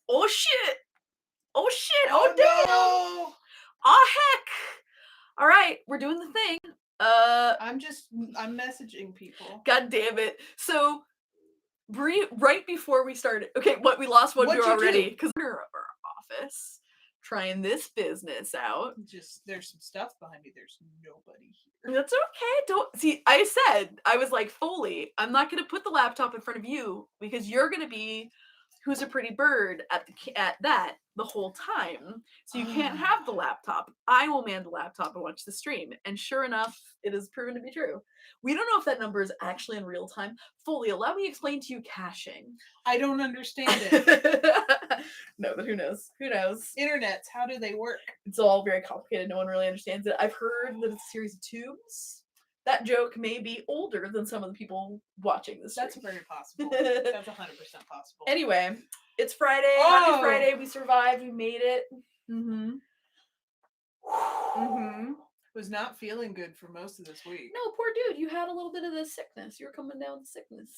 Oh shit! Oh shit! Oh, damn! no! Oh heck! All right, we're doing the thing. I'm messaging people. God damn it! So, right before we started, okay, we lost one viewer already because we're in our office trying this business out. There's some stuff behind me. There's nobody here. That's okay. Don't see. I was like, Foley, I'm not going to put the laptop in front of you because you're going to be who's a pretty bird at that the whole time. So you can't have the laptop. I will man the laptop and watch the stream. And sure enough, it has proven to be true. We don't know if that number is actually in real time. Foley, allow me to explain to you caching. I don't understand it. No, but who knows? Who knows? Internets, how do they work? It's all very complicated. No one really understands it. I've heard that it's a series of tubes. That joke may be older than some of the people watching this. That's very possible. That's 100% possible. Anyway, it's Friday. Happy Friday. We survived. We made it. Was not feeling good for most of this week. No, poor dude. You had a little bit of the sickness. You were coming down with sickness.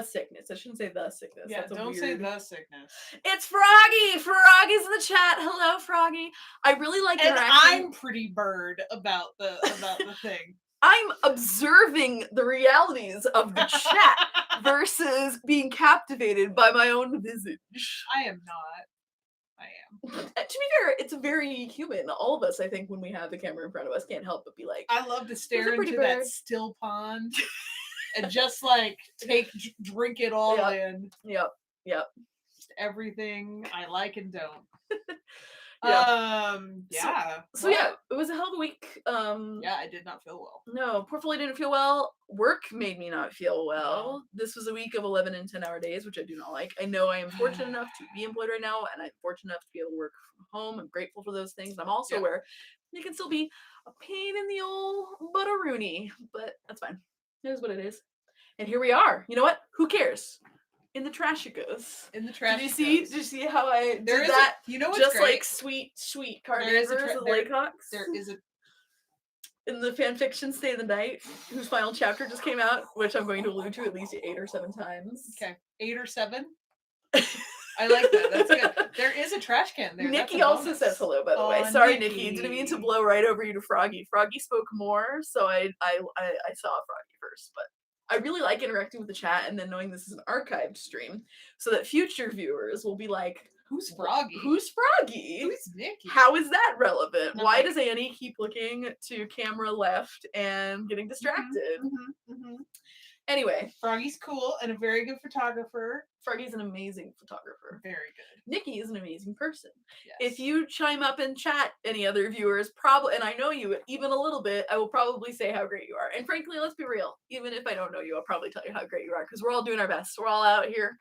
Sickness. I shouldn't say the sickness. Yeah, don't say the sickness. It's Froggy. Froggy's in the chat. Hello, Froggy. I really like interacting. And I'm pretty bird about the thing. I'm observing the realities of the chat versus being captivated by my own visage. I am not. I am. To be fair, it's very human. All of us, I think, when we have the camera in front of us, can't help but be like, I love to stare into that still pond and just like drink it all in. Yep. Just everything I like and don't. Yeah. So yeah, it was a hell of a week. Yeah, I did not feel well. No, poor Foley didn't feel well. Work made me not feel well. This was a week of 11 and 10-hour days, which I do not like. I know I am fortunate enough to be employed right now, and I'm fortunate enough to be able to work from home. I'm grateful for those things. I'm also aware it can still be a pain in the old butteroony, but that's fine. It is what it is. And here we are. You know what? Who cares? In the trash it goes. In the trash. Did you see how I did that? You know what's just great? Like sweet carnivores of the Laycocks. There is a in the fanfiction Stay the Night, whose final chapter just came out, which I'm going to allude to at least 8 or 7 times. Okay, 8 or 7. I like that. That's good. There is a trash can there. Nikki also says hello, by the way. Sorry, Nikki. Didn't mean to blow right over you to Froggy. Froggy spoke more, so I saw Froggy first, but I really like interacting with the chat and then knowing this is an archived stream so that future viewers will be like, who's Froggy? Who's Froggy? Who's Nikki? How is that relevant? Why does Annie keep looking to camera left and getting distracted? Anyway. Froggy's cool and a very good photographer. Froggy's an amazing photographer. Very good. Nikki is an amazing person. Yes. If you chime up in chat, any other viewers, probably, and I know you even a little bit, I will probably say how great you are. And frankly, let's be real. Even if I don't know you, I'll probably tell you how great you are because we're all doing our best. We're all out here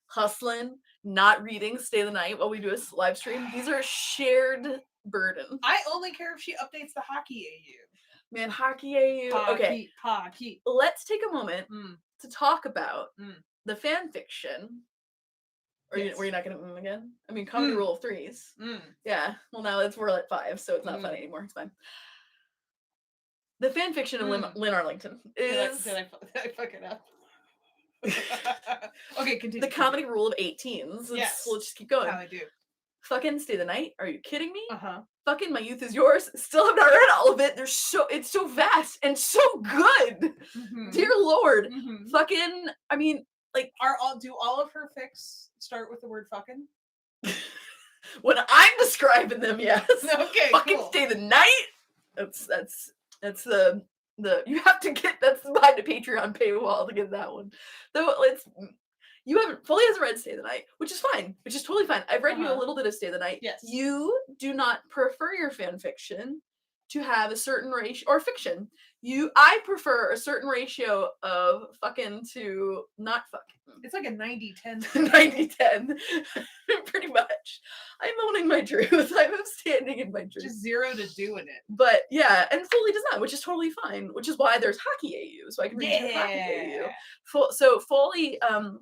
hustling, not reading Stay the Night while we do a live stream. These are shared burdens. I only care if she updates the hockey AU. Man, hockey AU. Okay. Hockey. Let's take a moment to talk about the fan fiction. Were you not going to again? I mean, comedy rule of 3s. Yeah. Well, now we're at 5, so it's not funny anymore. It's fine. The fan fiction of Lynn Arlington is. Did I fuck it up? Okay, continue. The comedy rule of 18s. Yes. Let's just keep going. How I do. Fucking Stay the Night. Are you kidding me? Fucking My Youth Is Yours. Still have not read all of it. It's so vast and so good. Dear Lord. Fucking, I mean, like, do all of her fics start with the word fucking? When I'm describing them, yes. Okay. Fucking cool. Stay the Night. That's the you have to get that's behind a Patreon paywall to get that one. Though Foley hasn't read Stay the Night, which is fine, which is totally fine. I've read you a little bit of Stay the Night. Yes. You do not prefer your fan fiction to have a certain ratio, or fiction. I prefer a certain ratio of fucking to not fucking. It's like a 90-10. 90-10. Pretty much. I'm owning my truth. I'm standing in my truth. Just 0 to doing it. But yeah, and Foley does not, which is totally fine. Which is why there's hockey AU, so I can read you hockey AU. So Foley, I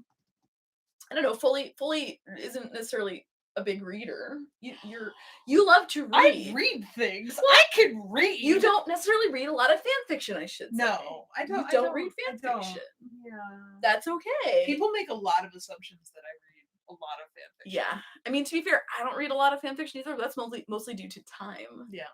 don't know. Foley isn't necessarily a big reader. You love to read. I read things. Well, I can read. You don't necessarily read a lot of fan fiction, I should say. No, I don't. You don't read fan fiction. Yeah, that's okay. People make a lot of assumptions that I read a lot of fanfiction. Yeah. I mean, to be fair, I don't read a lot of fanfiction either, but that's mostly due to time. Yeah.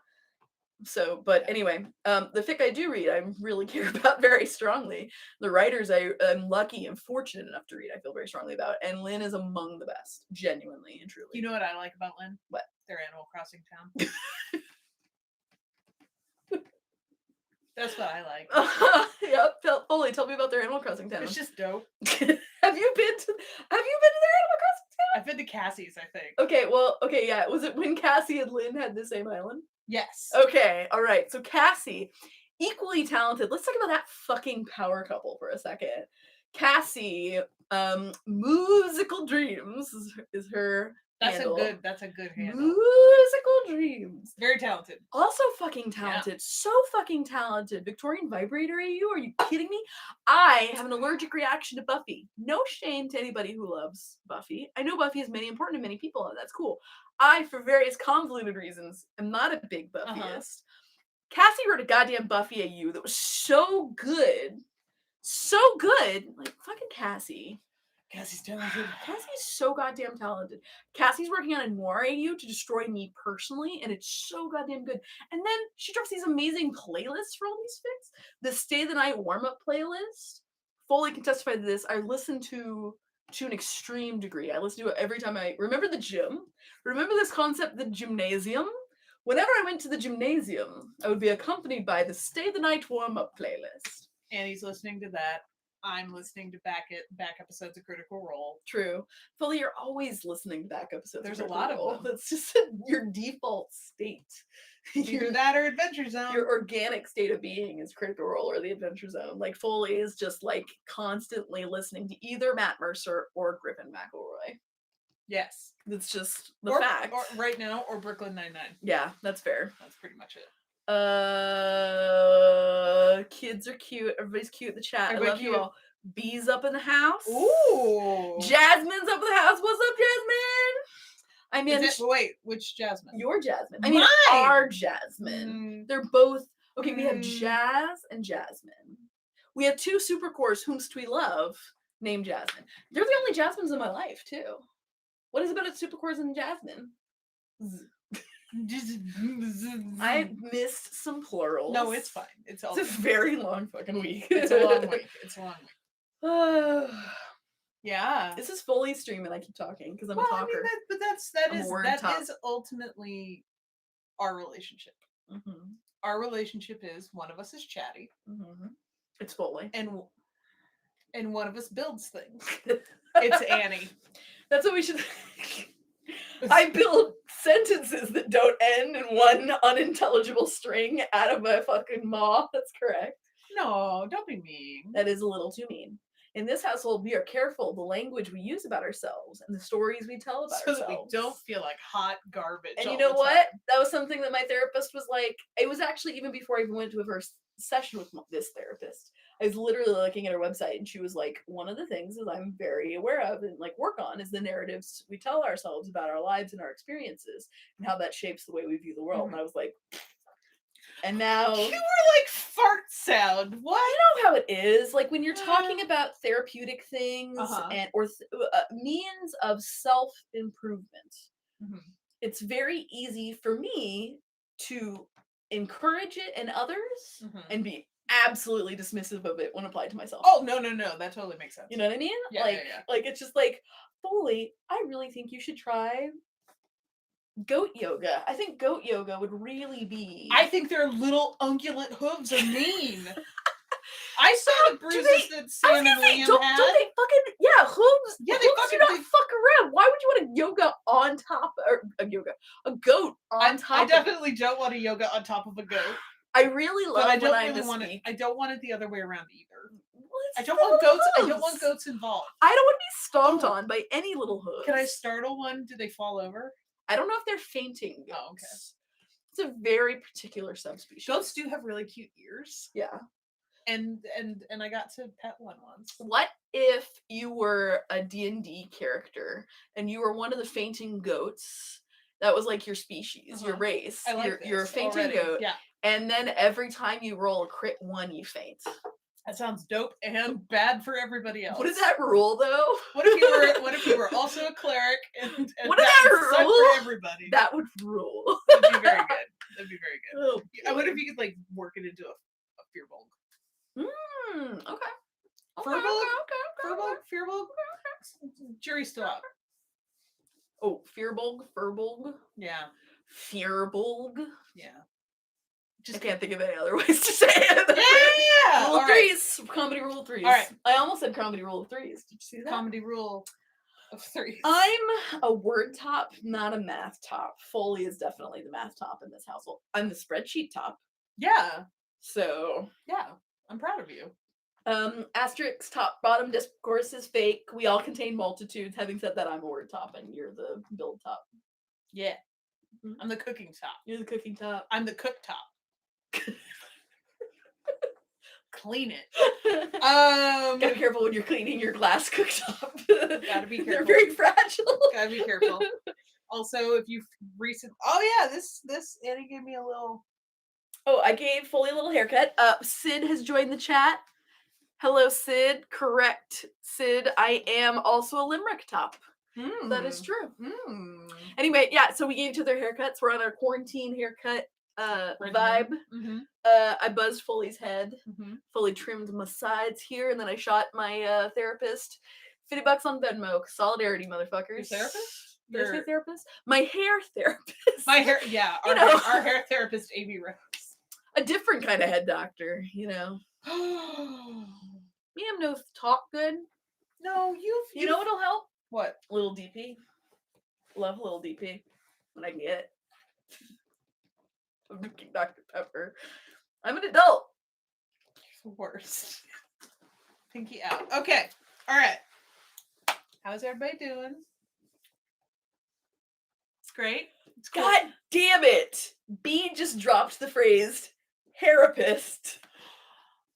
So, but anyway, the fic I do read, I really care about very strongly. The writers I'm lucky and fortunate enough to read, I feel very strongly about. And Lynn is among the best, genuinely and truly. You know what I like about Lynn? What? Their Animal Crossing town. That's what I like. Yep. Foley, tell me about their Animal Crossing town. It's just dope. Have you been to their Animal Crossing town? I've been to Cassie's, I think. Okay, yeah. Was it when Cassie and Lynn had the same island? Yes. Okay, all right. So Cassie, equally talented. Let's talk about that fucking power couple for a second. Cassie, Musical Dreams is her handle. That's a good handle. Musical Dreams. Very talented. Also fucking talented. Yeah. So fucking talented. Victorian Vibrator AU? Are you kidding me? I have an allergic reaction to Buffy. No shame to anybody who loves Buffy. I know Buffy is important to many people, and that's cool. I, for various convoluted reasons, am not a big Buffyist. Cassie wrote a goddamn Buffy AU that was so good. So good. Like, fucking Cassie. Cassie's talented. Cassie's so goddamn talented. Cassie's working on a noir AU to destroy me personally, and it's so goddamn good. And then she drops these amazing playlists for all these fics. The Stay the Night warm-up playlist. Foley can testify to this. I listen to an extreme degree. I listen to it every time I remember the gym. Remember this concept, the gymnasium? Whenever I went to the gymnasium, I would be accompanied by the Stay the Night warm-up playlist. Annie's listening to that. I'm listening to back episodes of Critical Role. True. Foley, you're always listening to back episodes. There's a lot of them. That's just your default state. Either that or Adventure Zone. Your organic state of being is Critical Role or the Adventure Zone. Like, Foley is just like constantly listening to either Matt Mercer or Griffin McElroy. Yes. That's just the fact. Or right now, or Brooklyn Nine-Nine. Yeah, that's fair. That's pretty much it. Kids are cute. Everybody's cute in the chat. I love you all. Bees up in the house. Ooh. Jasmine's up in the house. What's up, Jasmine? I mean, wait, which Jasmine? Your Jasmine. I mean, our Jasmine. They're both okay. We have Jazz and Jasmine. We have two supercores whomst we love named Jasmine. They're the only Jasmines in my life too. What is it about a supercores and Jasmine? I missed some plurals. No, it's fine. It's a very long fucking week. It's a long week. Yeah. This is Foley stream and I keep talking because I'm a talker. I mean, that is ultimately our relationship. Mm-hmm. Our relationship is one of us is chatty. Mm-hmm. It's Foley. And one of us builds things. It's Annie. That's what we should I build sentences that don't end in one unintelligible string out of my fucking maw. That's correct. No, don't be mean. That is a little too mean. In this household, we are careful the language we use about ourselves and the stories we tell about ourselves. So that we don't feel like hot garbage. And you know what? That was something that my therapist was like, it was actually even before I even went to a first session with this therapist. I was literally looking at her website and she was like, one of the things that I'm very aware of and like work on is the narratives we tell ourselves about our lives and our experiences and how that shapes the way we view the world. And I was like, and now you were like fart sound. What? You know how it is. Like when you're talking about therapeutic things and or means of self-improvement, it's very easy for me to encourage it in others and be absolutely dismissive of it when applied to myself. Oh, no. That totally makes sense. You know what I mean? Yeah, like it's just like, Foley, I really think you should try goat yoga. I think goat yoga would really be. I think their little ungulate hooves are mean. I saw the bruises that Sam and Liam had. Don't they fucking hooves? Yeah, they fucking do not fuck around. Why would you want a yoga on top or a goat on top? I definitely don't want a yoga on top of a goat. I really love. But I don't want it. I don't want it the other way around either. I don't want goats. I don't want goats involved. I don't want to be stomped on by any little hooves. Can I startle one? Do they fall over? I don't know if they're fainting goats. Oh, okay. It's a very particular subspecies. Goats do have really cute ears. Yeah. And I got to pet one once. What if you were a D&D character and you were one of the fainting goats? That was like your species, your race. I like you're a fainting goat. Yeah. And then every time you roll a crit 1, you faint. That sounds dope and bad for everybody else. What does that rule, though? What if you were also a cleric and what does that rule? For everybody? That would rule. That'd be very good. That'd be very good. Oh, I wonder if you could like work it into a fearbulb. Okay. Fearbulb. Jury's still out. Oh, Fearbulb. Yeah. Fearbulb. Yeah. I can't think of any other ways to say it. Yeah. Rule of threes. Comedy rule of threes. All right. I almost said comedy rule of threes. Did you see that? Comedy rule of threes. I'm a word top, not a math top. Foley is definitely the math top in this household. I'm the spreadsheet top. Yeah. So. Yeah. I'm proud of you. Asterisk top, bottom discourse is fake. We all contain multitudes. Having said that, I'm a word top and you're the build top. Yeah. I'm the cooking top. You're the cooking top. I'm the cook top. Clean it. Gotta be careful when you're cleaning your glass cooktop. Gotta be careful. They're very fragile. Gotta be careful. Also, if you've this Annie gave me a little. Oh, I gave Foley a little haircut. Sid has joined the chat. Hello, Sid. Correct, Sid. I am also a limerick top. That is true. Anyway, yeah, so we gave each other haircuts. We're on our quarantine haircut vibe. I buzzed Foley's head. Foley trimmed my sides here, and then I shot my therapist $50 on Venmo. Solidarity, motherfuckers. Your therapist? Did I say therapist? My hair therapist. My hair, yeah. Our hair therapist, Amy Rose. A different kind of head doctor, you know. Me, I'm no talk good. No, you know what'll help? What? Little DP. Love little DP when I can get it. I'm drinking Dr. Pepper. I'm an adult. You're the worst. Pinky out. Okay. All right. How's everybody doing? It's great. It's cool. God damn it! B just dropped the phrase therapist.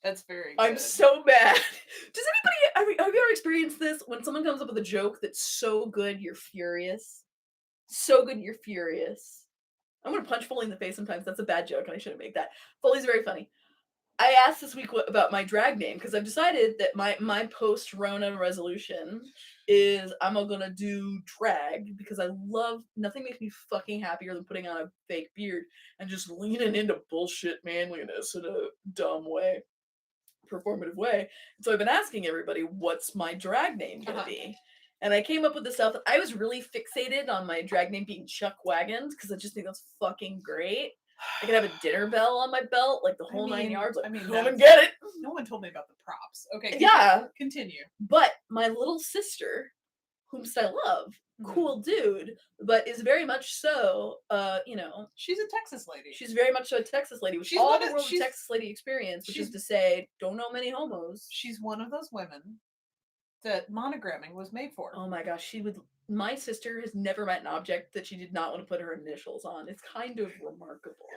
That's very good. I'm so mad. Does anybody have you ever experienced this when someone comes up with a joke that's so good you're furious? So good you're furious. I'm gonna punch Foley in the face sometimes. That's a bad joke, and I shouldn't make that. Foley's very funny. I asked this week about my drag name because I've decided that my post-Rona resolution is I'm gonna do drag because I love nothing makes me fucking happier than putting on a fake beard and just leaning into bullshit manliness in a dumb way, performative way. So I've been asking everybody, what's my drag name gonna be? And I came up with this stuff. I was really fixated on my drag name being Chuck Wagons because I just think that's fucking great. I could have a dinner bell on my belt, like the whole 9 yards. Like, come and get it. No one told me about the props. Okay. Continue. But my little sister, whomst I love, cool dude, but is very much so, she's a Texas lady. She's very much so a Texas lady with all the world of Texas lady experience, which is to say, don't know many homos. She's one of those women that monogramming was made for. Oh my gosh, my sister has never met an object that she did not want to put her initials on. It's kind of remarkable.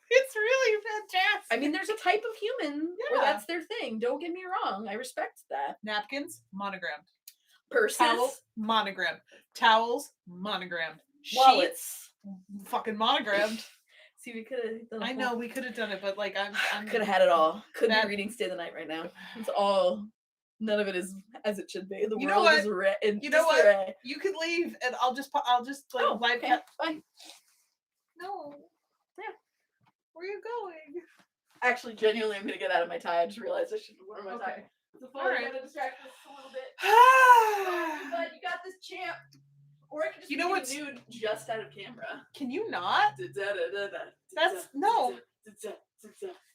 It's really fantastic. I mean, there's a type of human where that's their thing. Don't get me wrong. I respect that. Napkins, monogrammed. Purses, towels, monogrammed. Towels, monogrammed. Wallets, fucking monogrammed. See, we could have done it. I know we could have done it, but like I'm could have had it all. Could be reading Stay the Night right now. It's all. None of it is as it should be. The world is you know what? You can leave, and I'll just like live cut. Bye. No. Yeah. Where are you going? Actually, genuinely, I'm gonna get out of my tie. I just realized I should wear my tie. All right. I'm gonna distract us a little bit. But you got this, champ. Or I could just be a nude just out of camera. Can you not? That's no.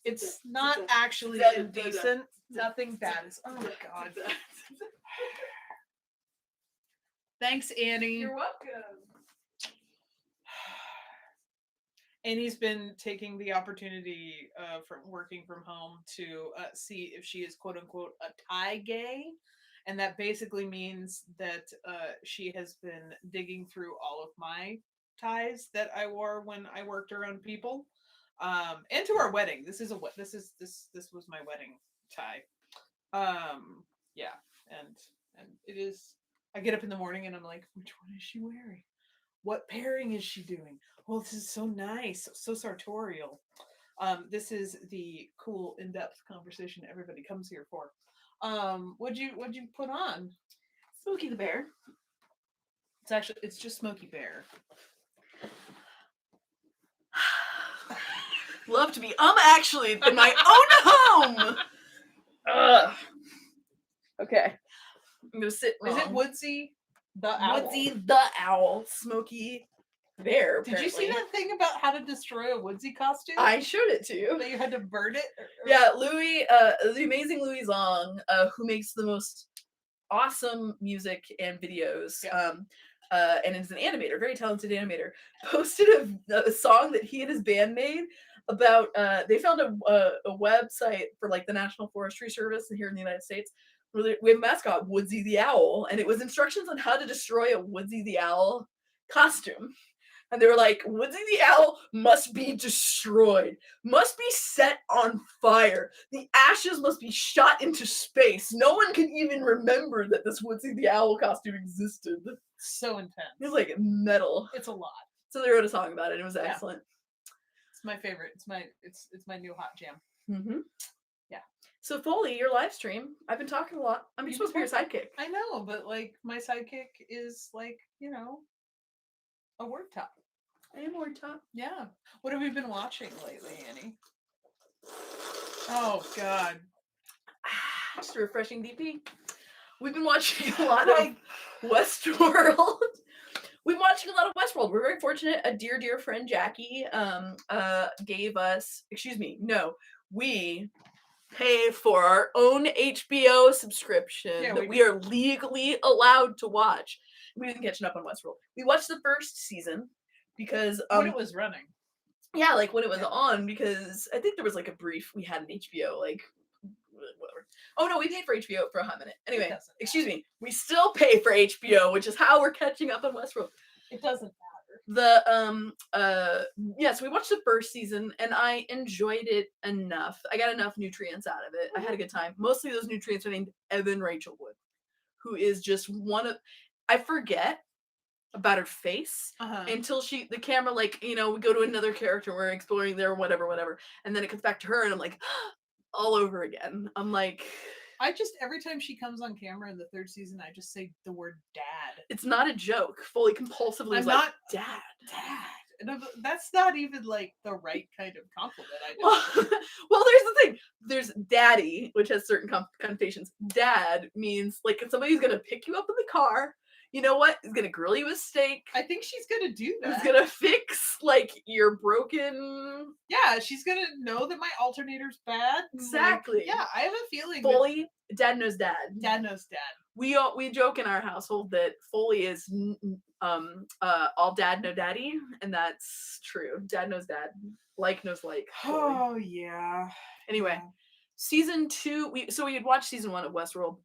It's not actually indecent. Nothing bad is. Oh my god. Thanks, Annie. You're welcome. Annie's been taking the opportunity from working from home to see if she is quote unquote a tie gay. And that basically means that she has been digging through all of my ties that I wore when I worked around people. And to our wedding. This was my wedding tie. Yeah. And it is, I get up in the morning and I'm like, which one is she wearing? What pairing is she doing? Oh, this is so nice. So sartorial. This is the cool, in-depth conversation everybody comes here for. What'd you put on? Smokey the Bear. It's just Smokey Bear. Love to be actually in my own home. Ugh. Okay. I'm gonna sit wrong. Is it Woodsy the Owl? Woodsy the Owl. Smokey Bear. Did you see that thing about how to destroy a Woodsy costume? I showed it to you. That you had to burn it? Yeah, Louis, the amazing Louis Zong, who makes the most awesome music and videos. Yeah. And is an animator, very talented animator, posted a song that he and his band made about, they found a website for like the National Forestry Service here in the United States. Where we have a mascot, Woodsy the Owl, and it was instructions on how to destroy a Woodsy the Owl costume. And they were like, Woodsy the Owl must be destroyed, must be set on fire. The ashes must be shot into space. No one can even remember that this Woodsy the Owl costume existed. So intense. It was like metal. It's a lot. So they wrote a song about it. It was excellent. It's my favorite. It's my new hot jam. Mm-hmm. Yeah. So Foley, your live stream. I've been talking a lot. I'm supposed to be your sidekick. I know, but like my sidekick is like, a word top. I am word top. Yeah. What have you been watching lately, Annie? Oh God. Just a refreshing DP. We've been watching a lot of Westworld. We've been watching a lot of Westworld. We're very fortunate. A dear friend Jackie gave us. We pay for our own HBO subscription that we are legally allowed to watch. We've been catching up on Westworld. We watched the first season because when it was running. Yeah, like when it was on, because I think there was like a brief we had in HBO, like whatever. Oh no, we paid for HBO for a hot minute. Anyway, excuse me, we still pay for HBO, which is how we're catching up on Westworld. It doesn't matter. So we watched the first season and I enjoyed it enough. I got enough nutrients out of it. I had a good time. Mostly those nutrients are named Evan Rachel Wood, who is just I forget about her face until the camera, like, we go to another character, we're exploring there, whatever, and then it comes back to her and I'm like, all over again. I'm like, I just, every time she comes on camera in the third season, I just say the word dad. It's not a joke. Foley compulsively is like, dad. And that's not even like the right kind of compliment. Well, there's the thing. There's daddy, which has certain connotations. Dad means like if somebody's gonna pick you up in the car, you know what? Is gonna grill you with steak. I think she's gonna do that. Is gonna fix like your broken. Yeah, she's gonna know that my alternator's bad. Exactly. Like, yeah, I have a feeling. Foley, dad knows dad. Dad knows dad. We joke in our household that Foley is all dad no daddy, and that's true. Dad knows dad, like knows like. Foley. Oh yeah. Anyway, season 2. We had watched season 1 of Westworld.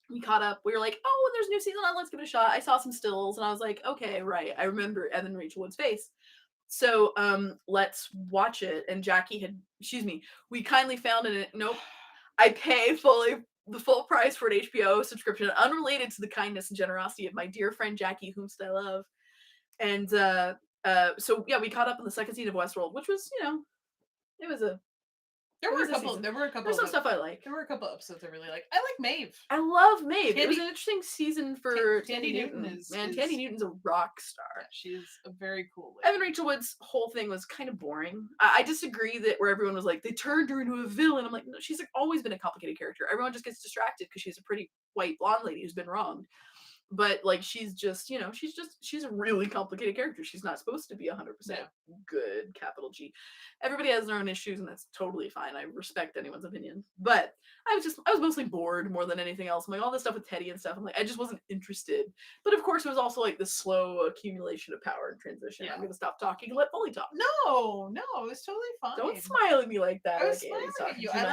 We caught up. We were like, oh, when there's a new season on, let's give it a shot. I saw some stills, and I was like, okay, right. I remember Evan Rachel Wood's face. So let's watch it. And Jackie we kindly found it. Nope. I pay Foley the full price for an HBO subscription, unrelated to the kindness and generosity of my dear friend Jackie, whomst I love. And so we caught up on the second season of Westworld, which was, it was a. There were a couple. There's some stuff I like. There were a couple episodes I really like. I like Maeve. I love Maeve. It was an interesting season for Tandy Newton. Tandy Newton's a rock star. Yeah, she is a very cool lady. Evan Rachel Wood's whole thing was kind of boring. I disagree that where everyone was like, they turned her into a villain. I'm like, no, she's always been a complicated character. Everyone just gets distracted because she's a pretty white blonde lady who's been wronged. But like she's just she's a really complicated character. She's not supposed to be 100% good, capital G. Everybody has their own issues, and that's totally fine. I respect anyone's opinion. But I was mostly bored more than anything else. I'm like, all this stuff with Teddy and stuff, I'm like, I just wasn't interested. But of course it was also like the slow accumulation of power and transition. I'm gonna stop talking and let Foley talk. No, it was totally fine. Don't smile at me like that. I was smiling at you. I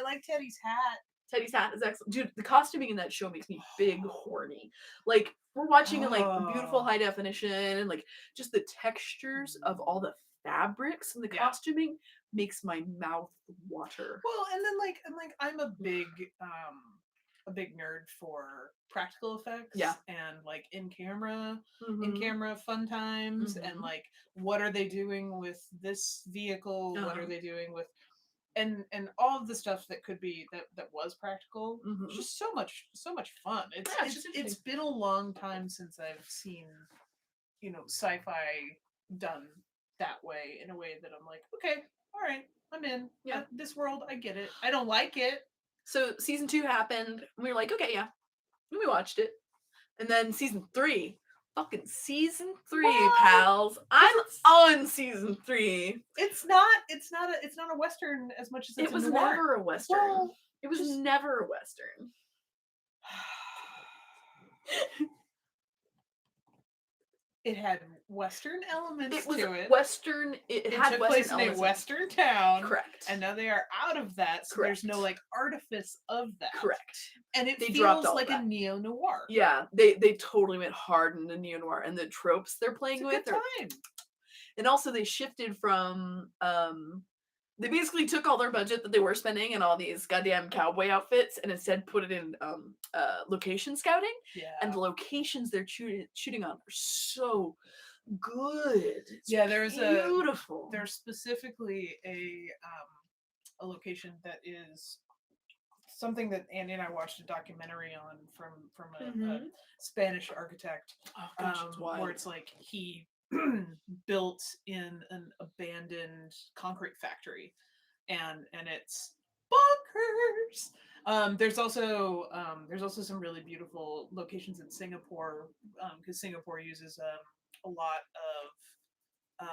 like Teddy's hat. Teddy's hat is excellent. Dude, the costuming in that show makes me big horny. Like, we're watching in like beautiful high definition, and like just the textures of all the fabrics and the costuming makes my mouth water. Well, and then I'm a big a big nerd for practical effects Yeah. and like in camera Mhm. fun times and Mhm. like what are they doing with this vehicle, what are Uh-huh. they doing with and all of the stuff that could be that was practical. It's Mhm. just so much fun. It's Yeah, it's it's just it's interesting. been a long time since I've seen, sci-fi done that way, in a way that I'm like, okay, all right, I'm in. Yeah. This world, I get it. I don't like it. So season 2 happened, and we were like, okay, yeah. And we watched it. And then season 3, fucking season 3, Well, pals. 'cause I'm on season 3. it's not a western as much as It it's a was noir. never a western. Well, It was just never a western. it had western elements It was to it. western. It It had took western place in a elements. western town, Correct. and now they are out of that, so there's no Correct. like artifice of that. Correct. And it They dropped feels all of like a that. neo noir. Yeah, they totally went hard into neo noir, and the tropes they're It's playing a with good are, time. and also they shifted from they basically took all their budget that they were spending and all these goddamn cowboy outfits and instead put it in location scouting, and the Yeah. locations they're shooting on are so good. It's Yeah, beautiful. there's specifically a location that is something that Andy and I watched a documentary on from a Mhm. Spanish architect, Oh gosh, it's where wild. it's like he built in an abandoned concrete factory, and it's bonkers. There's also some really beautiful locations in Singapore, because Singapore uses a lot of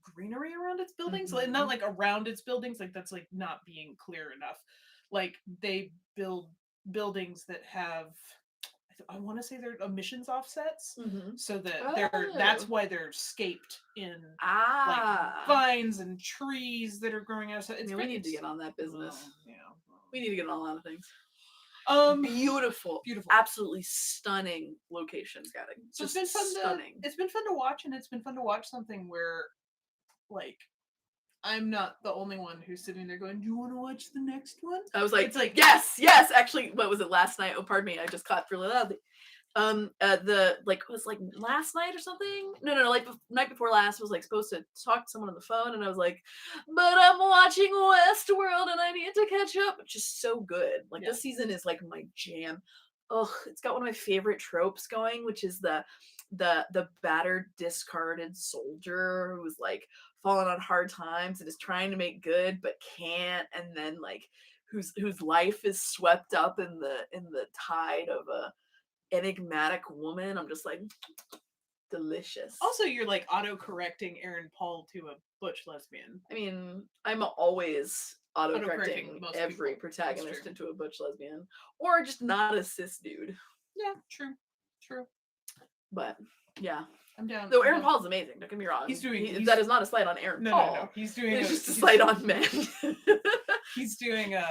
greenery around its buildings, like not Mhm. like around its buildings, like that's like not being clear enough. Like they build buildings that have, I want to say they're emissions offsets, Mhm. so that that's Oh. why they're scaped in like Ah. vines and trees that are growing out. So it's Yeah, we need to it's get on that business. well, yeah. We need to get on a lot of things. Um, Beautiful, beautiful. absolutely stunning location scouting. So Just stunning. it's been fun to watch, and it's been fun to watch something where like I'm not the only one who's sitting there going, "Do you want to watch the next one?" I was like, It's like, yes, yes. Actually, what was it last night? Oh, pardon me. I just clapped really loudly. The like was like last night or something. No. Like night before last was like supposed to talk to someone on the phone, and I was like, but I'm watching Westworld and I need to catch up. It's just so good. Like yeah, this season is like my jam. Oh, it's got one of my favorite tropes going, which is the battered, discarded soldier who's like fallen on hard times and is trying to make good but can't, and then like whose life is swept up in the tide of a enigmatic woman. I'm just like, delicious. also you're like auto correcting Aaron Paul to a butch lesbian. I mean, I'm always autocorrecting Auto-correcting most every people. That's protagonist true. into a butch lesbian, or just not a cis dude. Yeah, true. But yeah, I'm down. though I'm Aaron down. Paul's amazing. Don't get me wrong. He's That is not a slight on Aaron no. Paul. He's doing It's a just a slight on men. he's doing a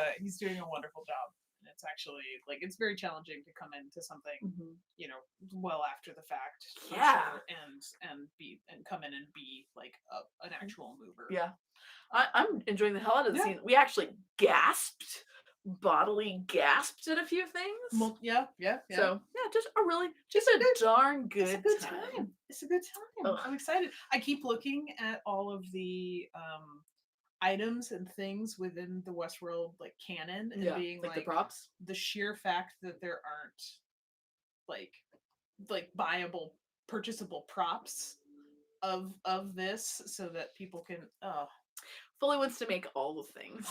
wonderful job. And it's actually like it's very challenging to come into something, Mhm. well after the fact, for Yeah. sure, and come in and be like an actual mover. Yeah. I'm enjoying the hell out of the Yeah. scene. We actually bodily gasped at a few things. Yeah. So yeah, just Just a darn It's a good good time. time. It's a good time. Ugh. I'm excited. I keep looking at all of the items and things within the Westworld like canon and Yeah, being like the like props. the sheer fact that there aren't like buyable, purchasable props of this, so that people can Foley wants to make all the things,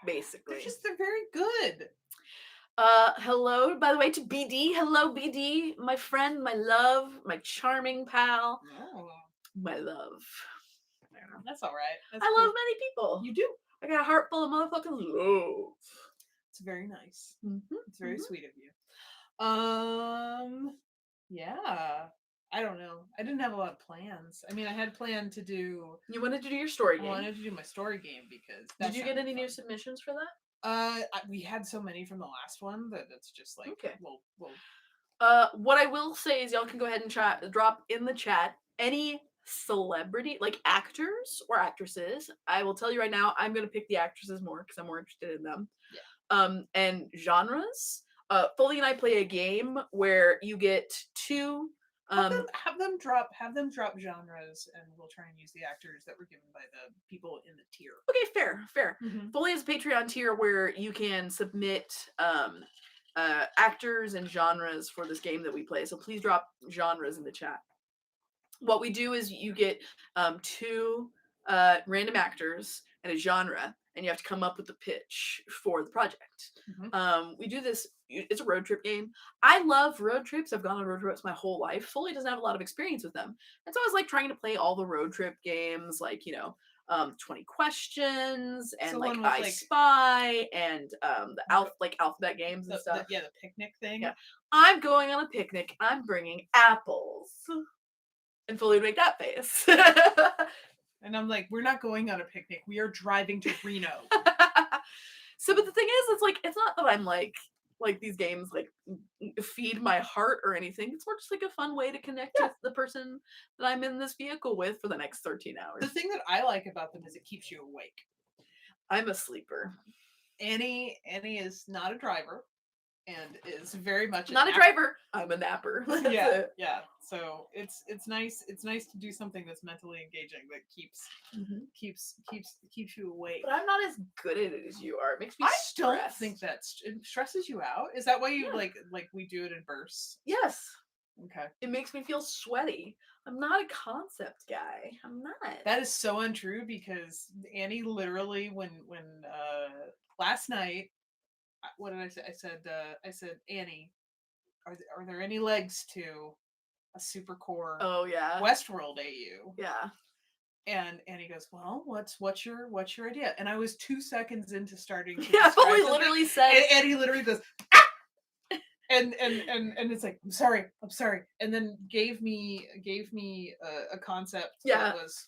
basically. they're very good. Hello, by the way, to BD. Hello, BD, my friend, my love, my charming pal, Oh, my love. that's all right. That's I cool. love many people. You do. I got a heart full of motherfucking love. It's very nice. Mm-hmm. It's very sweet of you. Yeah. I don't know. I didn't have a lot of plans. I mean, I had planned to do. You wanted to do your story I game. wanted to do my story game because. Did you get any new submissions for that? We had so many from the last one that it's just like, okay. Well. What I will say is y'all can go ahead and drop in the chat any celebrity, like actors or actresses. I will tell you right now, I'm gonna pick the actresses more because I'm more interested in them. Yeah. and genres. Foley and I play a game where you get two. Have them drop genres, and we'll try and use the actors that were given by the people in the tier. Okay, fair. Mhm. Foley has a Patreon tier where you can submit actors and genres for this game that we play. So please drop genres in the chat. What we do is you get two random actors and a genre, and you have to come up with the pitch for the project. We do this. It's a road trip game. I love road trips. I've gone on road trips my whole life. Foley doesn't have a lot of experience with them, and so I was like trying to play all the road trip games, like 20 questions and So like one with, I like- Spy and the alphabet games and stuff. The picnic thing. Yeah. I'm going on a picnic. I'm bringing apples. And Foley would make that face. And I'm like, we're not going on a picnic. We are driving to Reno. So, but the thing is, it's not that I'm like these games like feed my heart or anything. It's more just like a fun way to connect with the person that I'm in this vehicle with for the next 13 hours. The thing that I like about them is it keeps you awake. I'm a sleeper. Annie is not a driver and is very much not a driver. I'm a napper. Yeah. So it's nice. It's nice to do something that's mentally engaging that keeps you awake. But I'm not as good at it as you are. It makes me I stressed. don't think that it stresses you out. Is that why you like we do it in bursts? Yes. Okay. It makes me feel sweaty. I'm not a concept guy. I'm not. That is so untrue because Annie literally when last night, what did I say? I said Annie, are there any legs to a super core Westworld AU? Yeah. And Annie goes, well, what's your idea? And I was 2 seconds into starting to Foley literally said, and Annie literally goes, ah! and it's like, I'm sorry, and then gave me a concept that was.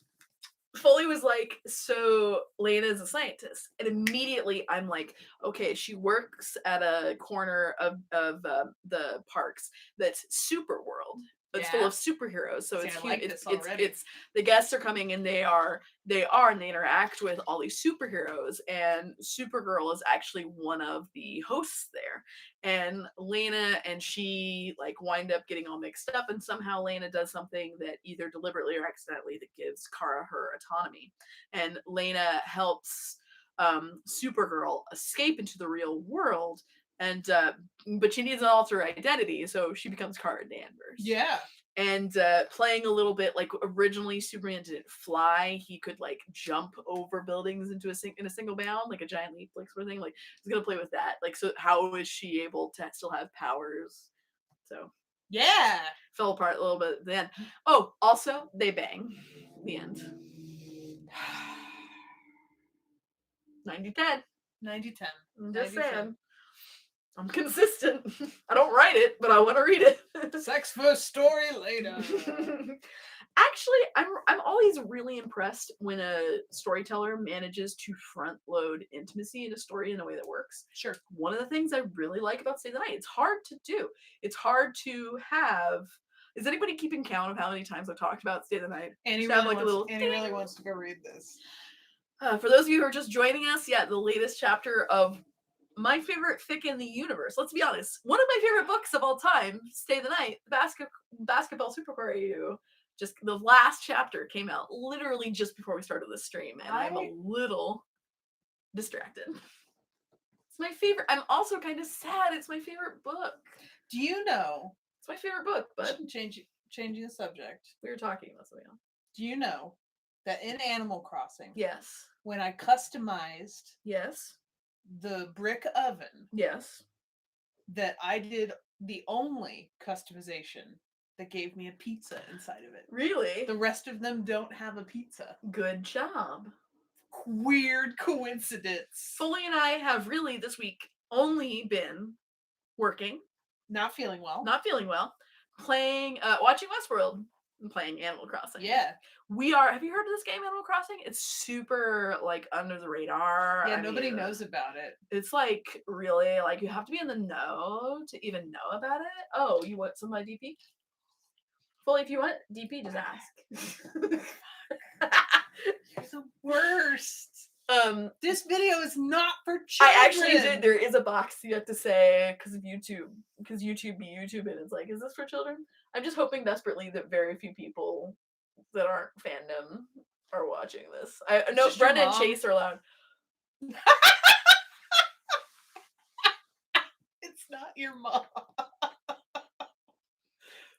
Foley was like, so Lena is a scientist, and immediately I'm like, okay, she works at a corner of the parks that's super world. It's full of superheroes, so it's like it's the guests are coming and they interact with all these superheroes, and Supergirl is actually one of the hosts there, and Lena and she like wind up getting all mixed up, and somehow Lena does something that either deliberately or accidentally that gives Kara her autonomy, and Lena helps Supergirl escape into the real world. And but she needs an alter identity, so she becomes Kara Danvers. Yeah. And playing a little bit, like originally Superman didn't fly; he could like jump over buildings in a single bound, like a giant leap, like sort of thing. Like I was gonna play with that. Like, so how is she able to still have powers? So yeah, fell apart a little bit then. Oh, also they bang. The end. 90-10. 90-10. I'm just saying. I'm consistent. I don't write it, but I want to read it. Sex first, story later. Actually, I'm always really impressed when a storyteller manages to front load intimacy in a story in a way that works. Sure. One of the things I really like about Stay the Night, it's hard to do. It's hard to have. Is anybody keeping count of how many times I've talked about Stay the Night? Annie really wants to go read this. For those of you who are just joining us, the latest chapter of my favorite fic in the universe. Let's be honest. One of my favorite books of all time, Stay the Night, Basketball Supercore AU. Just the last chapter came out literally just before we started this stream, and I'm a little distracted. It's my favorite. I'm also kind of sad. It's my favorite book. Do you know? It's my favorite book, but changing the subject. We were talking about something else. Do you know that in Animal Crossing? Yes. When I customized. Yes. The brick oven. Yes. That I did the only customization that gave me a pizza inside of it. Really? The rest of them don't have a pizza. Good job. Weird coincidence. Foley and I have really this week only been working. Not feeling well. Playing, watching Westworld. And playing Animal Crossing. Yeah. Have you heard of this game, Animal Crossing? It's super, like, under the radar. Yeah, nobody knows about it. It's, like, really, like, you have to be in the know to even know about it. Oh, you want some of my DP? Foley, if you want DP, just ask. You're the worst. This video is not for children. I actually did. There is a box you have to say because YouTube be YouTube, and it's like, is this for children? I'm just hoping desperately that very few people that aren't fandom are watching this. I know just your Brenda and mom. Chase are allowed. It's not your mom.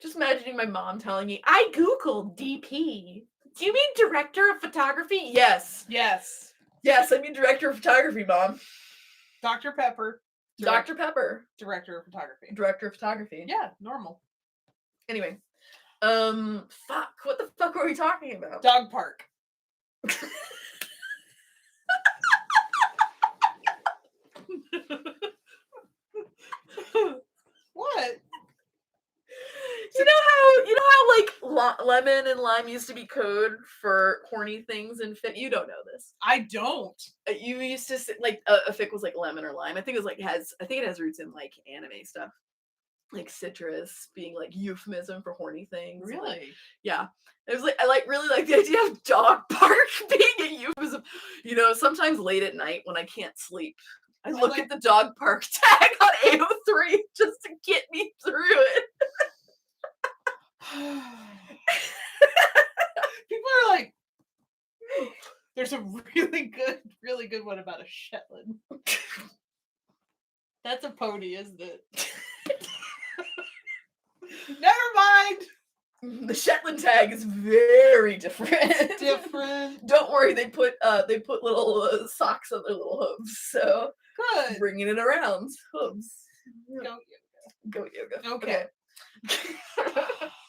Just imagining my mom telling me, I Googled DP. Do you mean director of photography? Yes. Yes. Yes, I mean director of photography, Mom. Dr. Pepper. Dr. Pepper. Director of photography. Director of photography. Yeah, normal. Anyway. Fuck. What the fuck were we talking about? Dog park. What? You know how like lemon and lime used to be code for horny things and fit. You don't know this. I don't. You used to say, like a fic was like lemon or lime. I think it was like I think it has roots in like anime stuff, like citrus being like euphemism for horny things. Really? Like, yeah. It was like I really like the idea of dog park being a euphemism. You know, sometimes late at night when I can't sleep, I look at the dog park tag on AO3 just to get me through it. People are like, there's a really good one about a Shetland. That's a pony, isn't it? Never mind. The Shetland tag is very different. Different. Don't worry, they put little socks on their little hooves, so Good. bringing it around. Hooves. Goat yoga. Okay.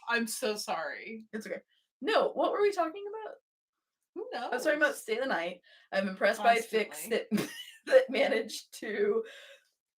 I'm so sorry. It's okay. No, what were we talking about? Who knows? I was talking about Stay the Night. I'm impressed by fics that managed to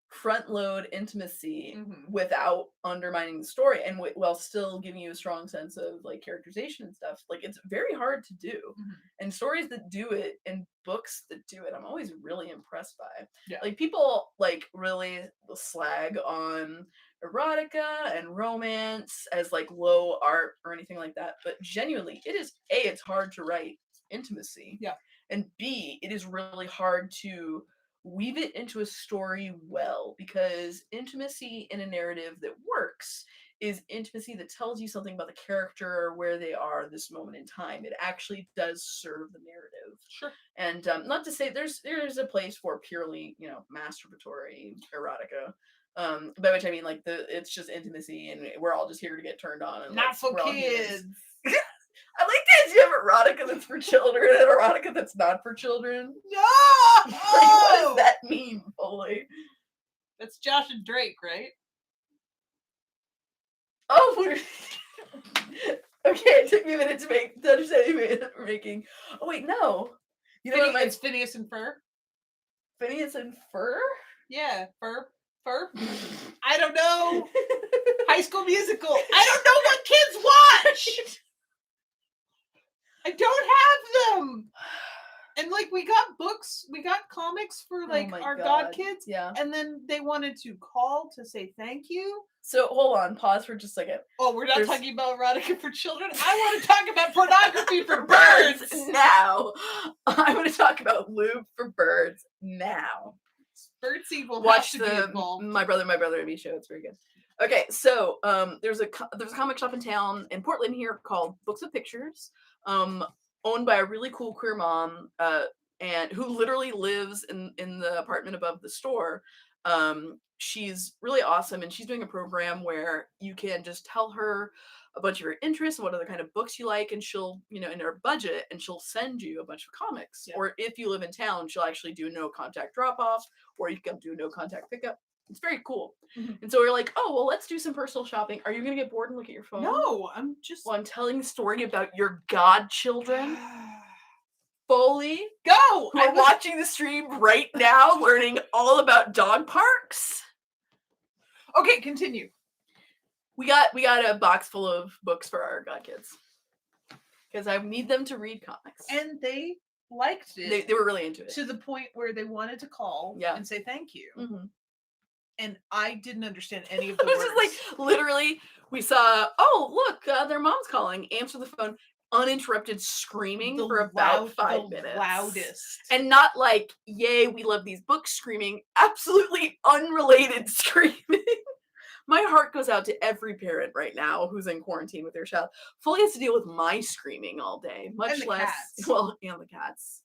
front load intimacy without undermining the story and while still giving you a strong sense of like characterization and stuff. Like it's very hard to do. And stories that do it and books that do it, I'm always really impressed by. Yeah. Like people like really slag on erotica and romance as like low art or anything like that, but genuinely it is it's hard to write intimacy. Yeah. And B, it is really hard to weave it into a story well, because intimacy in a narrative that works is intimacy that tells you something about the character or where they are this moment in time. It actually does serve the narrative. Sure. And not to say there's a place for purely, you know, masturbatory erotica. By which I mean like it's just intimacy and we're all just here to get turned on. And not for kids. I like the idea of erotica that's for children and erotica that's not for children. No! Like, what does that mean, Foley? That's Josh and Drake, right? Oh, okay, it took me a minute to understand what we're making. Oh wait, no. You know what it's Phineas and Ferb? Phineas and Ferb? Yeah, Ferb. I don't know. High School Musical. I don't know what kids watch. I don't have them. And like we got books, we got comics for like our God kids. Yeah. And then they wanted to call to say thank you. So hold on, pause for just a second. Oh, we're not talking about erotica for children. I want to talk about pornography for birds now. I'm going to talk about lube for birds now. Birdseed will watch have to be involved. My Brother and Me show. It's very good. Okay, so there's a comic shop in town in Portland here called Books of Pictures, owned by a really cool queer mom, and who literally lives in the apartment above the store. She's really awesome, and she's doing a program where you can just tell her a bunch of your interests, what other kind of books you like, and she'll, you know, in her budget, and she'll send you a bunch of comics. Yeah. Or if you live in town, she'll actually do no contact drop off, or you can do no contact pickup. It's very cool. And so we're like, oh, well, let's do some personal shopping. Are you going to get bored and look at your phone? No, I'm just... Well, I'm telling the story about your godchildren. Foley. Go! Who are watching the stream right now, learning all about dog parks. Okay, continue. We got a box full of books for our god kids. Because I need them to read comics. And they liked it. They were really into it. To the point where they wanted to call and say thank you. And I didn't understand any of the words. Just like, literally, we saw, oh, look, their mom's calling. Answer the phone. uninterrupted screaming The for about loud- 5 the minutes. loudest. And not like, yay, we love these books screaming, absolutely unrelated screaming. My heart goes out to every parent right now who's in quarantine with their child. Foley has to deal with my screaming all day, much And the less, cats. well, and the cats.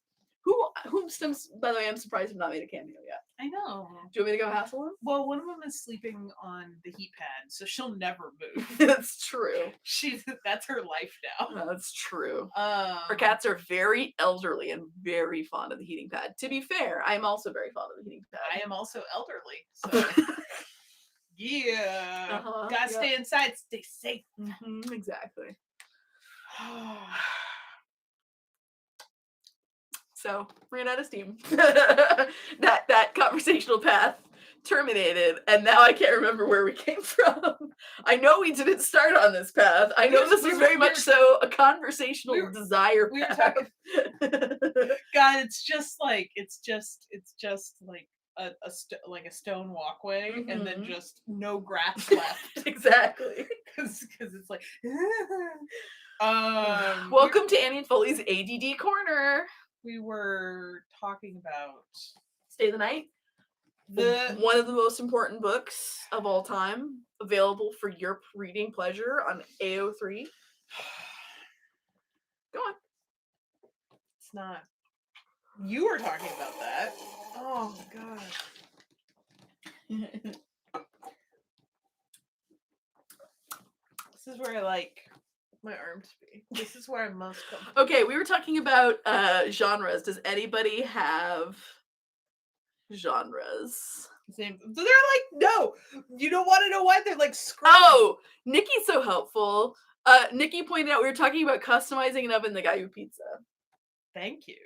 Who stems, by the way, I'm surprised have not made a cameo yet. I know. Do you want me to go hassle him? Well, one of them is sleeping on the heat pad, so she'll never move. That's true. That's her life now. That's true. Our Our cats are very elderly and very fond of the heating pad. To be fair, I am also very fond of the heating pad. I am also elderly, so yeah. Gotta stay inside, stay safe. Exactly. So ran out of steam. that conversational path terminated, and now I can't remember where we came from. I know we didn't start on this path. I know this was very much so a conversational desire we were path. talking. God, it's just like a stone walkway, and then just no grass left. Exactly. Because it's like. Welcome to Annie and Foley's ADD Corner. We were talking about Stay the Night. One of the most important books of all time, available for your reading pleasure on AO3. Go on. It's not. You were talking about that. Oh my god. This is where I like my arm to be. This is where I'm most comfortable. Okay, we were talking about genres. Does anybody have genres? They're like, no. You don't want to know why? They're like, screw. Oh, Nikki's so helpful. Nikki pointed out we were talking about customizing an oven the guy who pizza. Thank you.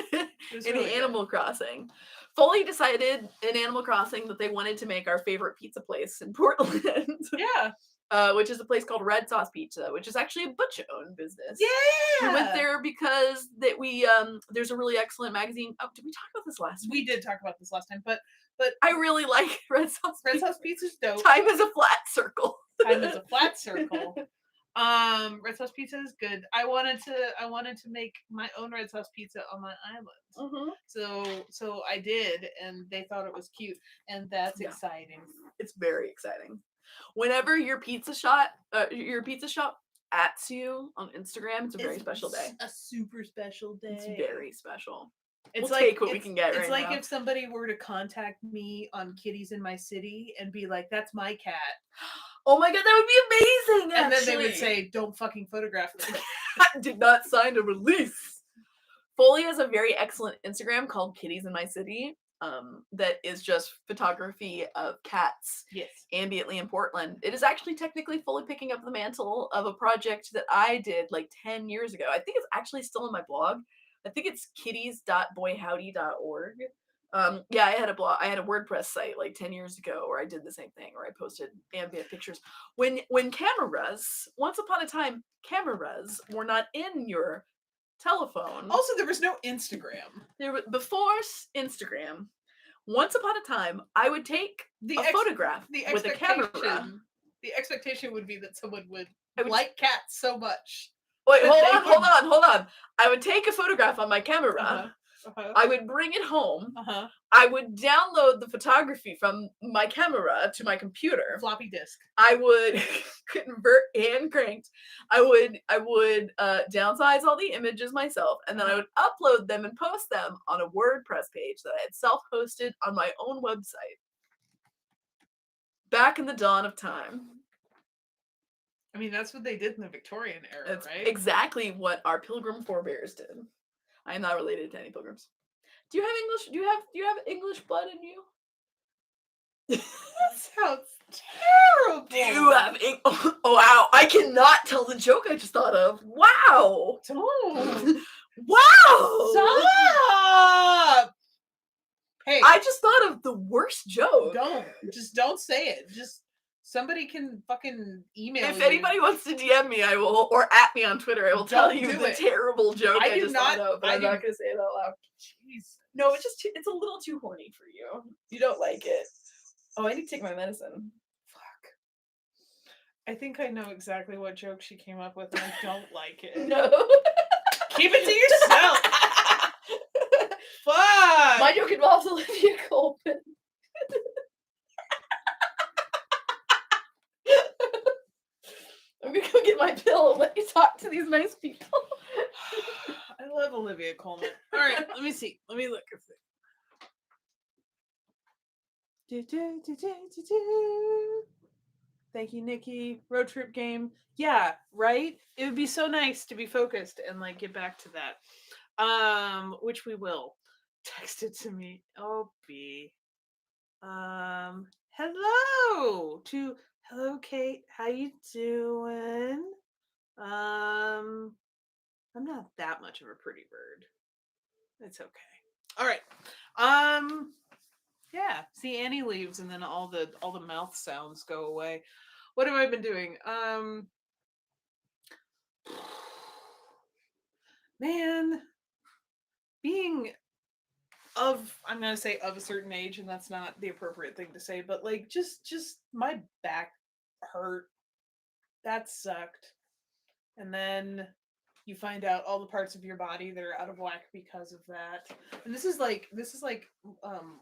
In really Animal Crossing. Foley decided in Animal Crossing that they wanted to make our favorite pizza place in Portland. Yeah. Which is a place called Red Sauce Pizza, which is actually a Butch-owned business. Yeah. We went there because there's a really excellent magazine. Oh, did we talk about this last week? We did talk about this last time, but I really like Red Sauce Pizza. Red Sauce Pizza's dope. Time is a flat circle. Time is a flat circle. Red Sauce Pizza is good. I wanted to make my own Red Sauce Pizza on my island. So I did, and they thought it was cute, and that's exciting. It's very exciting. Whenever your pizza shop @s you on Instagram, it's a very special day. A super special day. It's very special. It's we'll take what we can get. It's right like now. if somebody were to contact me on Kitties in My City and be like, "That's my cat." Oh my god, that would be amazing! And then they would say, "Don't fucking photograph me." I did not sign a release. Foley has a very excellent Instagram called Kitties in My City. That is just photography of cats. Yes. Ambiently in Portland. It is actually technically fully picking up the mantle of a project that I did like 10 years ago. I think it's actually still in my blog. I think it's kitties.boyhowdy.org. Yeah, I had a blog. I had a WordPress site like 10 years ago where I did the same thing, where I posted ambient pictures. When cameras, once upon a time, cameras were not in your telephone. Also, there was no Instagram. Before Instagram, once upon a time, I would take a photograph with a camera. The expectation would be that someone would like cats so much. Wait, hold on. I would take a photograph on my camera. I would bring it home. I would download the photography from my camera to my computer. Floppy disk. I would convert hand cranked. I would downsize all the images myself, and then I would upload them and post them on a WordPress page that I had self-hosted on my own website. Back in the dawn of time. I mean, that's what they did in the Victorian era, That's right? exactly what our pilgrim forebears did. I am not related to any pilgrims. Do you have English? Do you have English blood in you? That sounds terrible. Do you have oh wow! I cannot tell the joke I just thought of. Wow! Don't. Wow! Stop! Hey, I just thought of the worst joke. Don't say it. Just somebody can fucking email If you. anybody wants to DM me, I will, or at me on Twitter, I will tell you the terrible joke I just thought of, but I'm not going to say it out loud. Jeez. No, it's a little too horny for you. You don't like it. Oh, I need to take my medicine. Fuck. I think I know exactly what joke she came up with, and I don't like it. No. Keep it to yourself. Fuck. My joke involves Olivia Colman. I'm gonna go get my pill and let you talk to these nice people. I love Olivia Colman. All right, let me see. Let me look. Thank you, Nikki. Road trip game. Yeah, right? It would be so nice to be focused and like get back to that. Which we will. Text it to me. Oh, B. Hello to hello, Kate. How you doing? I'm not that much of a pretty bird. It's okay. All right. Yeah. See, Annie leaves, and then all the mouth sounds go away. What have I been doing? Man, being I'm gonna say of a certain age, and that's not the appropriate thing to say, but like just my back hurt. That sucked. And then you find out all the parts of your body that are out of whack because of that. And this is like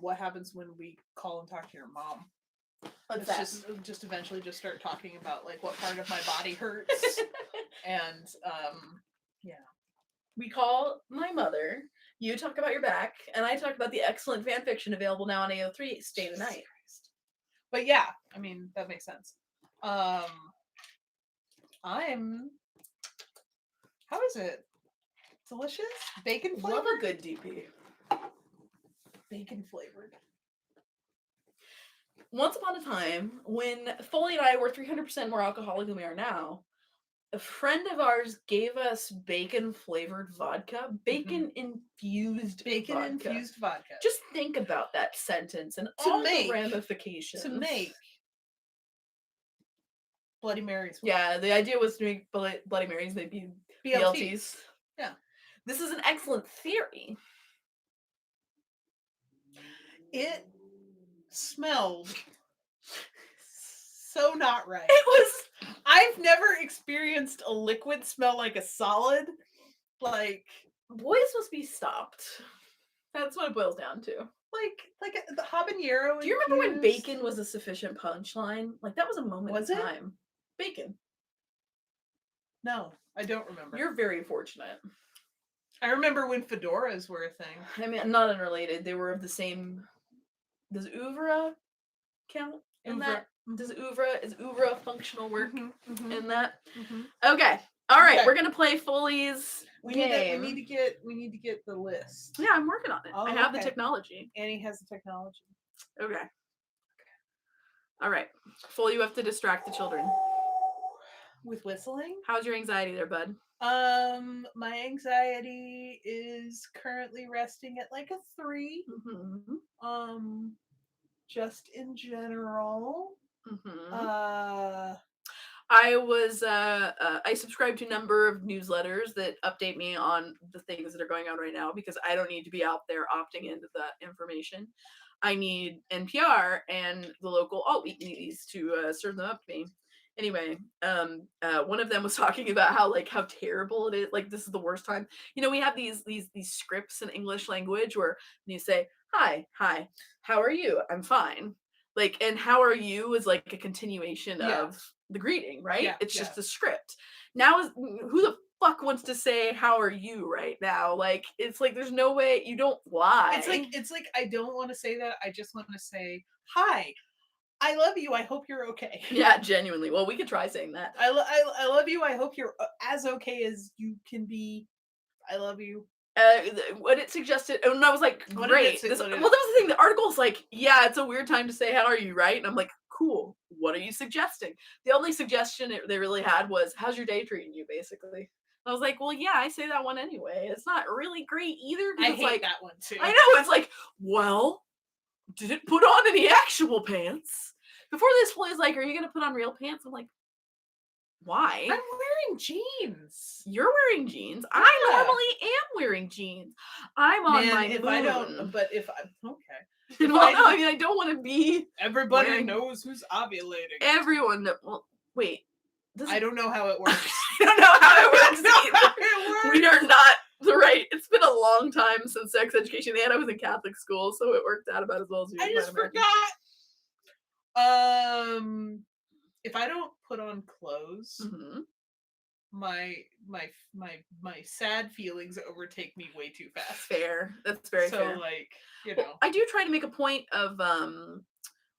what happens when we call and talk to your mom. What's It's that? just eventually just start talking about like what part of my body hurts. And yeah. We call my mother, you talk about your back, and I talk about the excellent fan fiction available now on AO3, Stay the Night. But yeah, I mean that makes sense. I'm how is it? Delicious? Bacon flavored? Love a good DP. Bacon flavored. Once upon a time, when Foley and I were 300% more alcoholic than we are now, a friend of ours gave us bacon flavored vodka, bacon infused vodka. Just think about that sentence and all the ramifications. To make Bloody Marys. Yeah, the idea was to make Bloody Marys, they'd be BLTs. Yeah. This is an excellent theory. It smelled so not right. It was. I've never experienced a liquid smell like a solid. Like boys must be stopped. That's what it boils down to. Like the habanero. Do you remember when bacon was a sufficient punchline? Like that was a moment in time. Bacon. No, I don't remember. You're very fortunate. I remember when fedoras were a thing. I mean, not unrelated. They were of the same. Does oeuvre count in that? Is oeuvre functional work in that? Okay. All right. We're gonna play Foley's game. We need to get the list. Yeah, I'm working on it. I have the technology. Annie has the technology. Okay. All right. Foley, you have to distract the children. With whistling? How's your anxiety there, bud? My anxiety is currently resting at like a 3. Just in general. I subscribe to a number of newsletters that update me on the things that are going on right now because I don't need to be out there opting into that information. I need NPR and the local alt-weeklies to serve them up to me. Anyway, one of them was talking about how terrible it is. Like, this is the worst time. You know, we have these scripts in English language where you say, hi, how are you? I'm fine. Like, and how are you is like a continuation of the greeting, right? Yeah, it's just a script. Now, who the fuck wants to say how are you right now? Like, it's like there's no way. You don't lie. It's like I don't want to say that. I just want to say hi. I love you. I hope you're okay. Yeah, genuinely. Well, we could try saying that. I love you. I hope you're as okay as you can be. I love you. What it suggested, and I was like, great. Well, that was the thing. The article's like, yeah, it's a weird time to say how are you, right? And I'm like, cool. What are you suggesting? The only suggestion they really had was, how's your day treating you, basically. I was like, well, yeah, I say that one anyway. It's not really great either. I hate that one too. I know. It's like, well, did it put on any actual pants? Before this play is like, are you going to put on real pants? I'm like, why? I'm wearing jeans. You're wearing jeans. Yeah. I normally am wearing jeans. I'm on my if moon. I don't, but if I'm okay. I don't want to be. Everybody knows who's ovulating. Everyone. Well, wait. I don't know how it works. I don't know how it works either. It We are not the right. It's been a long time since sex education, and I was in Catholic school, so it worked out about as well as you I might just imagine. forgot. If I don't put on clothes, Mhm. my sad feelings overtake me way too fast. Fair. That's very So fair. like, you Well, know. I do try to make a point of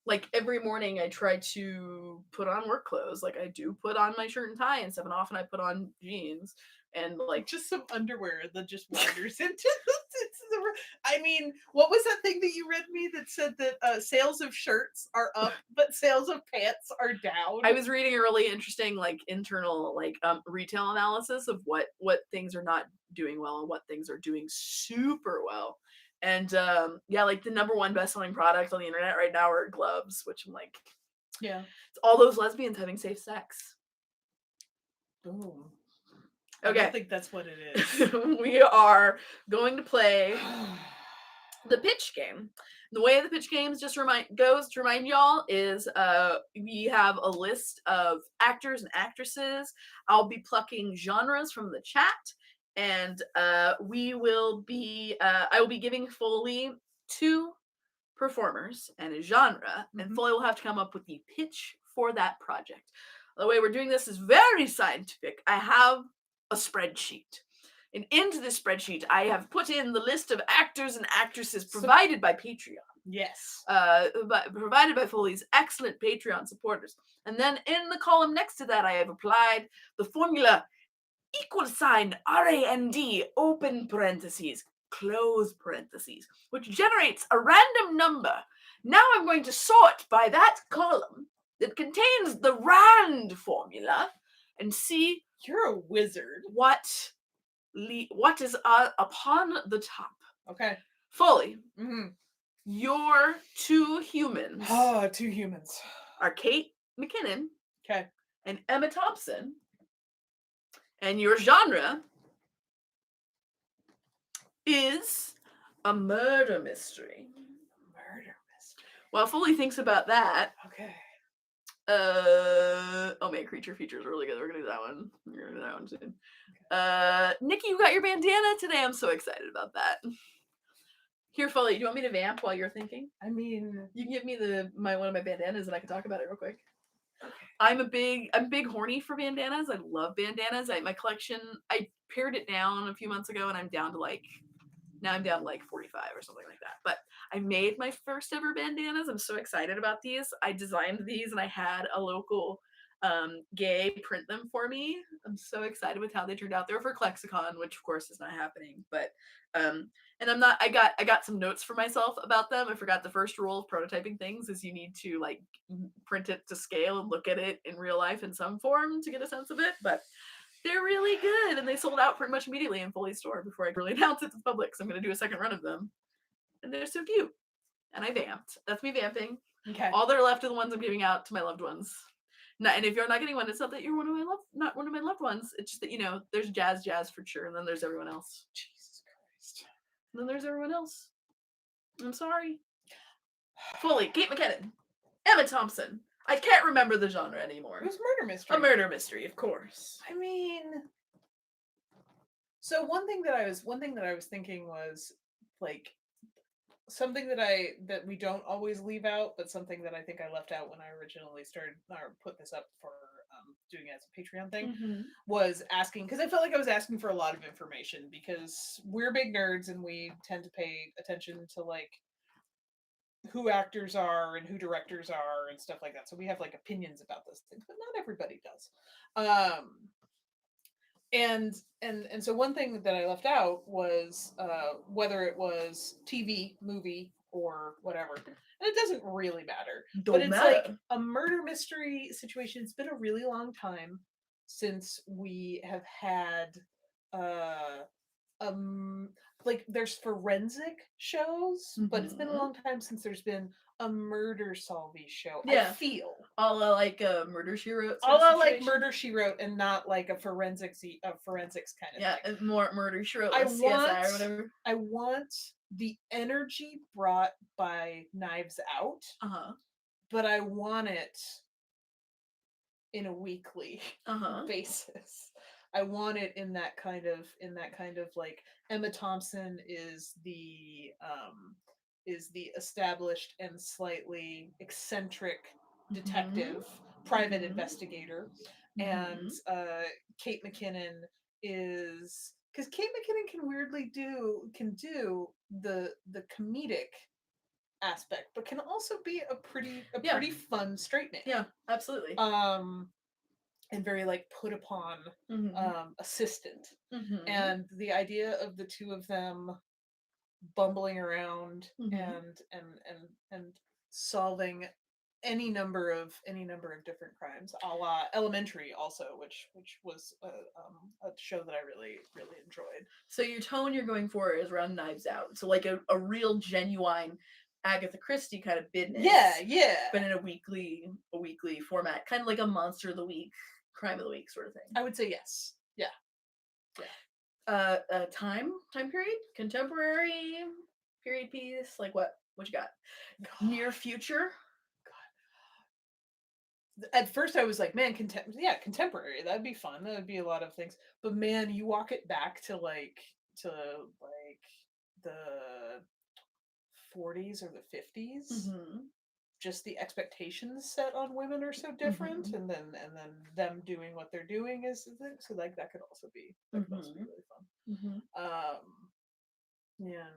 like every morning I try to put on work clothes. Like I do put on my shirt and tie and stuff, and often I put on jeans and like Just some underwear that just wanders into the. I mean, what was that thing that you read me that said that sales of shirts are up, but sales of pants are down? I was reading a really interesting like internal like retail analysis of what things are not doing well and what things are doing super well. And yeah, like the number one best-selling product on the internet right now are gloves, which I'm like, Yeah. it's all those lesbians having safe sex. Boom. I Okay. don't think that's what it is. We are going to play the pitch game. The way the pitch games just goes to remind y'all is we have a list of actors and actresses. I'll be plucking genres from the chat, and I will be giving Foley 2 performers and a genre, and Foley will have to come up with the pitch for that project. The way we're doing this is very scientific. I have a spreadsheet. And into this spreadsheet, I have put in the list of actors and actresses provided by Patreon. Yes. Provided by Foley's excellent Patreon supporters. And then in the column next to that, I have applied the formula $RAND, open parentheses, close parentheses, which generates a random number. Now I'm going to sort by that column that contains the RAND formula and see You're a wizard. what is upon the top. Okay. Foley, Mm-hmm. your 2 humans. Oh, 2 humans. Are Kate McKinnon. Okay. And Emma Thompson. And your genre is a murder mystery. Murder mystery. While Foley thinks about that, okay. Oh man, creature feature is really good. We're gonna do that one. We're gonna do that one soon. Nikki, you got your bandana today. I'm so excited about that. Here, Foley, do you want me to vamp while you're thinking? I mean, you can give me one of my bandanas and I can talk about it real quick. Okay. I'm big horny for bandanas. I love bandanas. My collection, I pared it down a few months ago and I'm down to like 45 or something like that. But I made my first ever bandanas. I'm so excited about these. I designed these and I had a local gay print them for me. I'm so excited with how they turned out. They were for Klexicon, which of course is not happening. But and I got some notes for myself about them. I forgot the first rule of prototyping things is you need to like print it to scale and look at it in real life in some form to get a sense of it. But they're really good, and they sold out pretty much immediately in Foley's store before I could really announce it to the public. So I'm going to do a second run of them, and they're so cute. And I vamped. That's me vamping. Okay. All that are left are the ones I'm giving out to my loved ones. And if you're not getting one, it's not that you're not one of my loved ones. It's just that there's jazz for sure, and then there's everyone else. Jesus Christ. And then there's everyone else. I'm sorry. Foley, Kate McKinnon, Emma Thompson. I can't remember the genre anymore. It was murder mystery. A murder mystery, of course. I mean, so one thing that I was thinking was like something that we don't always leave out, but something that I think I left out when I originally started or put this up for doing it as a Patreon thing was asking, because I felt like I was asking for a lot of information because we're big nerds and we tend to pay attention to like who actors are and who directors are and stuff like that. So we have like opinions about those things, but not everybody does. And so one thing that I left out was whether it was TV, movie, or whatever. And it doesn't really matter. But it's like a murder mystery situation. It's been a really long time since we have had like there's forensic shows, but it's been a long time since there's been a murder solving show. Yeah. I feel like Murder She Wrote. Like Murder She Wrote, and not like a forensics kind of thing. Yeah, more Murder She Wrote, like CSI or whatever. I want the energy brought by Knives Out, but I want it in a weekly Uh-huh. basis. I want it in that kind of like Emma Thompson is the established and slightly eccentric Mhm. detective, private Mhm. investigator, and Mhm. Kate McKinnon is because Kate McKinnon can weirdly do the comedic aspect, but can also be a Yeah. pretty fun straight man. Yeah, absolutely. Um, and very like put upon Mhm. assistant. Mhm. And the idea of the two of them bumbling around Mhm. and solving any number of different crimes, a la Elementary, also, which was a show that I really enjoyed. So your tone you're going for is around Knives Out. So like a real genuine Agatha Christie kind of business. Yeah. But in a weekly format. Kind of like a Monster of the Week, Crime of the Week sort of thing. I would say yes. Yeah. Time period? Contemporary period piece? Like what? What you got? Near future? At first I was like, man, contemporary, that'd be fun, that would be a lot of things, but man, you walk it back to like the 40s or the 50s. Mm-hmm. Just the expectations set on women are so different, Mm-hmm. and then them doing what they're doing is so like that could also be Mm-hmm. really fun. Mm-hmm. Yeah,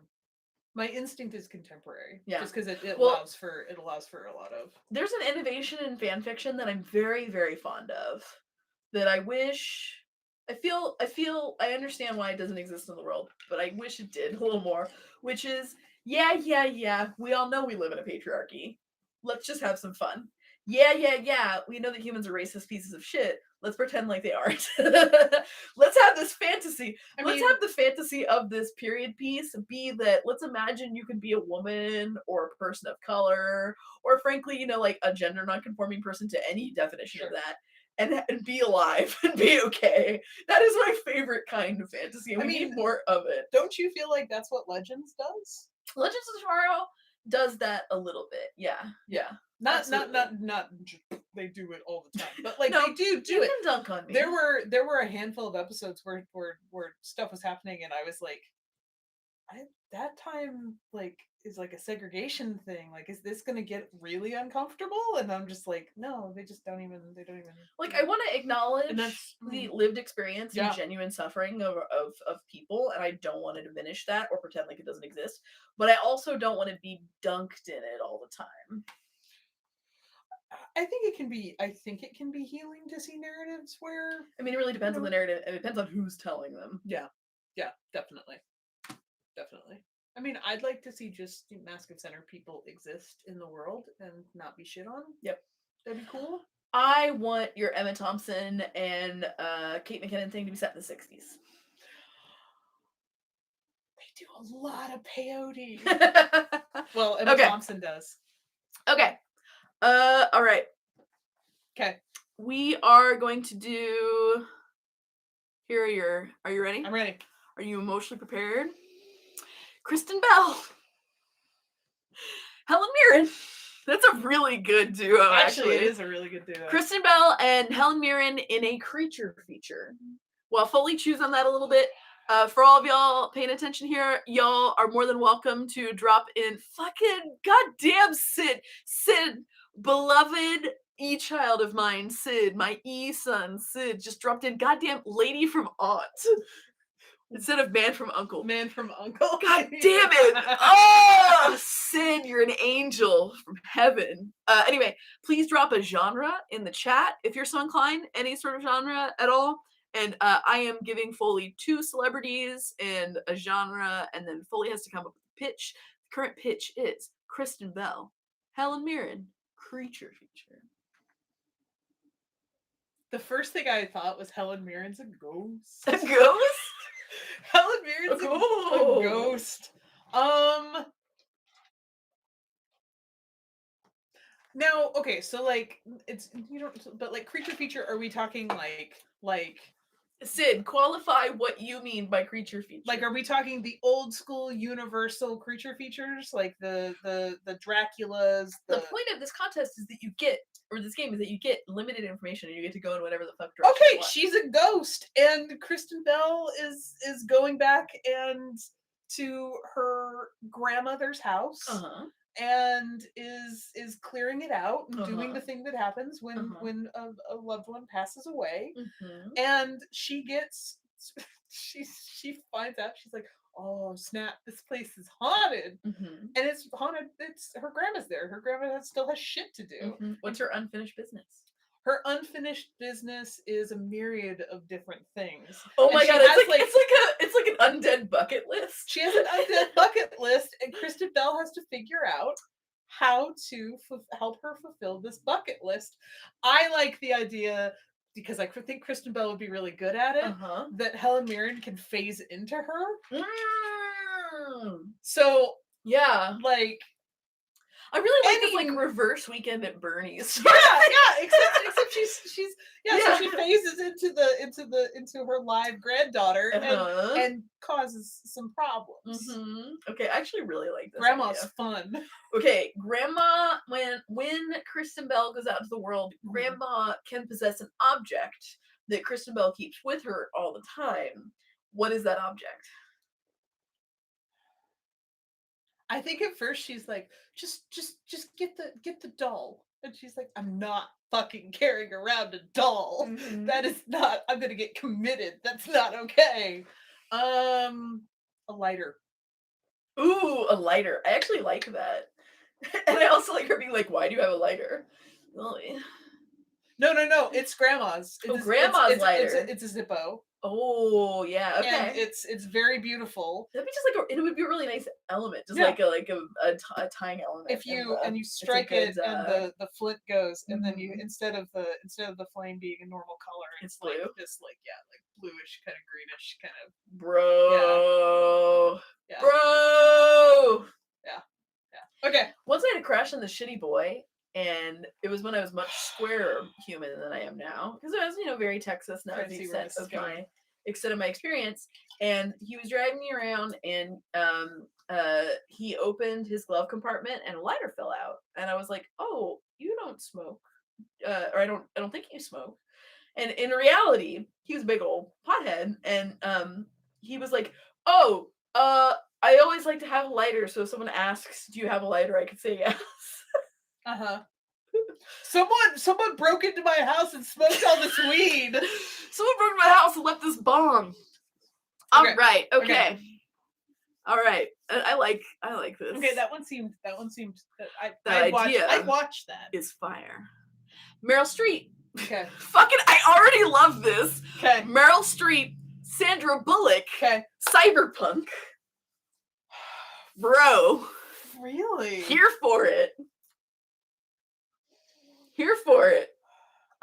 my instinct is contemporary, Yeah. just because it Well, allows for a lot of. there's an innovation in fan fiction that I'm very, very fond of. That I wish. I understand why it doesn't exist in the world, but I wish it did a little more. Which is, yeah. We all know we live in a patriarchy. Let's just have some fun. Yeah. We know that humans are racist pieces of shit. Let's pretend like they aren't. Let's have this fantasy. Let's have the fantasy of this period piece be that let's imagine you can be a woman or a person of color or frankly, like a gender nonconforming person to any definition Sure. of that. And be alive and be okay. That is my favorite kind of fantasy, and we need more of it. Don't you feel like that's what Legends does? Legends of Tomorrow does that a little bit, yeah. Not they do it all the time, but like No, they do you it. can dunk on me. There were a handful of episodes where stuff was happening, and I was like, that time like is like a segregation thing. Like, is this gonna get really uncomfortable? And I'm just like, no, they don't even. Like, I want to acknowledge the lived experience and Yeah. genuine suffering of people, and I don't want to diminish that or pretend like it doesn't exist. But I also don't want to be dunked in it all the time. I think it can be healing to see narratives where. I mean, it really depends on the narrative, and it depends on who's telling them. Yeah, definitely. I mean, I'd like to see just Mask of Center people exist in the world and not be shit on. Yep, that'd be cool. I want your Emma Thompson and Kate McKinnon thing to be set in the 60s. They do a lot of peyote. Well, Emma Thompson does. Okay. All right. Okay. We are going to do. Here are you ready? I'm ready. Are you emotionally prepared? Kristen Bell. Helen Mirren. That's a really good duo, actually. It is a really good duo. Kristen Bell and Helen Mirren in a creature feature. While Foley chews on that a little bit, for all of y'all paying attention here, y'all are more than welcome to drop in fucking goddamn Sid, beloved e-child of mine, Sid, my e-son, Sid, just dropped in goddamn lady from Aunt. Instead of man from Uncle. Man from Uncle. God damn it! Oh, Sid, you're an angel from heaven. Anyway, please drop a genre in the chat if you're so inclined, any sort of genre at all. And I am giving Foley 2 celebrities and a genre, and then Foley has to come up with a pitch. The current pitch is Kristen Bell, Helen Mirren, creature feature. The first thing I thought was Helen Mirren's a ghost. A ghost? Helen Mirren's a ghost. Now, okay, so like it's but like creature feature, are we talking like Sid, qualify what you mean by creature feature. Like, are we talking the old school universal creature features, like the Draculas? The point of this contest is that you get, or this game is that you get limited information and you get to go in whatever the fuck direction you Okay, want. she's a ghost, and Kristen Bell is going back and to her grandmother's house. And is clearing it out and doing the thing that happens when a loved one passes away. And she gets she finds out, she's like, oh snap, this place is haunted. And it's haunted, it's her grandma's there, her grandma still has shit to do. What's her unfinished business? Her unfinished business is a myriad of different things. Oh my god, it's like an undead bucket list. She has an undead bucket list, and Kristen Bell has to figure out how to help her fulfill this bucket list. I like the idea, because I think Kristen Bell would be really good at it, that Helen Mirren can phase into her. So yeah, like, I really like this like reverse Weekend at Bernie's. Except she's so she phases into her live granddaughter and causes some problems. Okay, I actually really like this. Grandma's fun. Okay, Grandma, when Kristen Bell goes out into the world, Grandma can possess an object that Kristen Bell keeps with her all the time. What is that object? I think at first she's like, just get the doll. And she's like, I'm not fucking carrying around a doll. That is not, I'm gonna get committed. That's not okay. A lighter. Ooh, a lighter. I actually like that. And I also like her being like, why do you have a lighter? Well, No. It's Grandma's. Grandma's lighter. It's a Zippo. Oh yeah, okay. And it's very beautiful. That'd be just like it would be a really nice element, just like a tying element. If you you strike it and the flint goes, and then you instead of the flame being a normal color, it's like blue. This like bluish kind of greenish kind of. Bro. Yeah. Bro. Yeah. Okay. Once I had a crush on the shitty boy. And it was when I was much squarer human than I am now, because I was, very Texas, not the extent of my experience. And he was driving me around, and he opened his glove compartment, and a lighter fell out. And I was like, "Oh, you don't smoke, or I don't think you smoke." And in reality, he was a big old pothead, and he was like, "Oh, I always like to have a lighter, so if someone asks, do you have a lighter, I could say yes." Someone broke into my house and smoked all this weed. Someone broke into my house and left this bomb. All right. Okay. All right. I like this. Okay, that one seemed. I'd watch that. Is fire. Meryl Streep. Okay. Fucking, I already love this. Okay. Meryl Streep, Sandra Bullock. Okay. Cyberpunk. Bro. Really? Here for it. Here for it.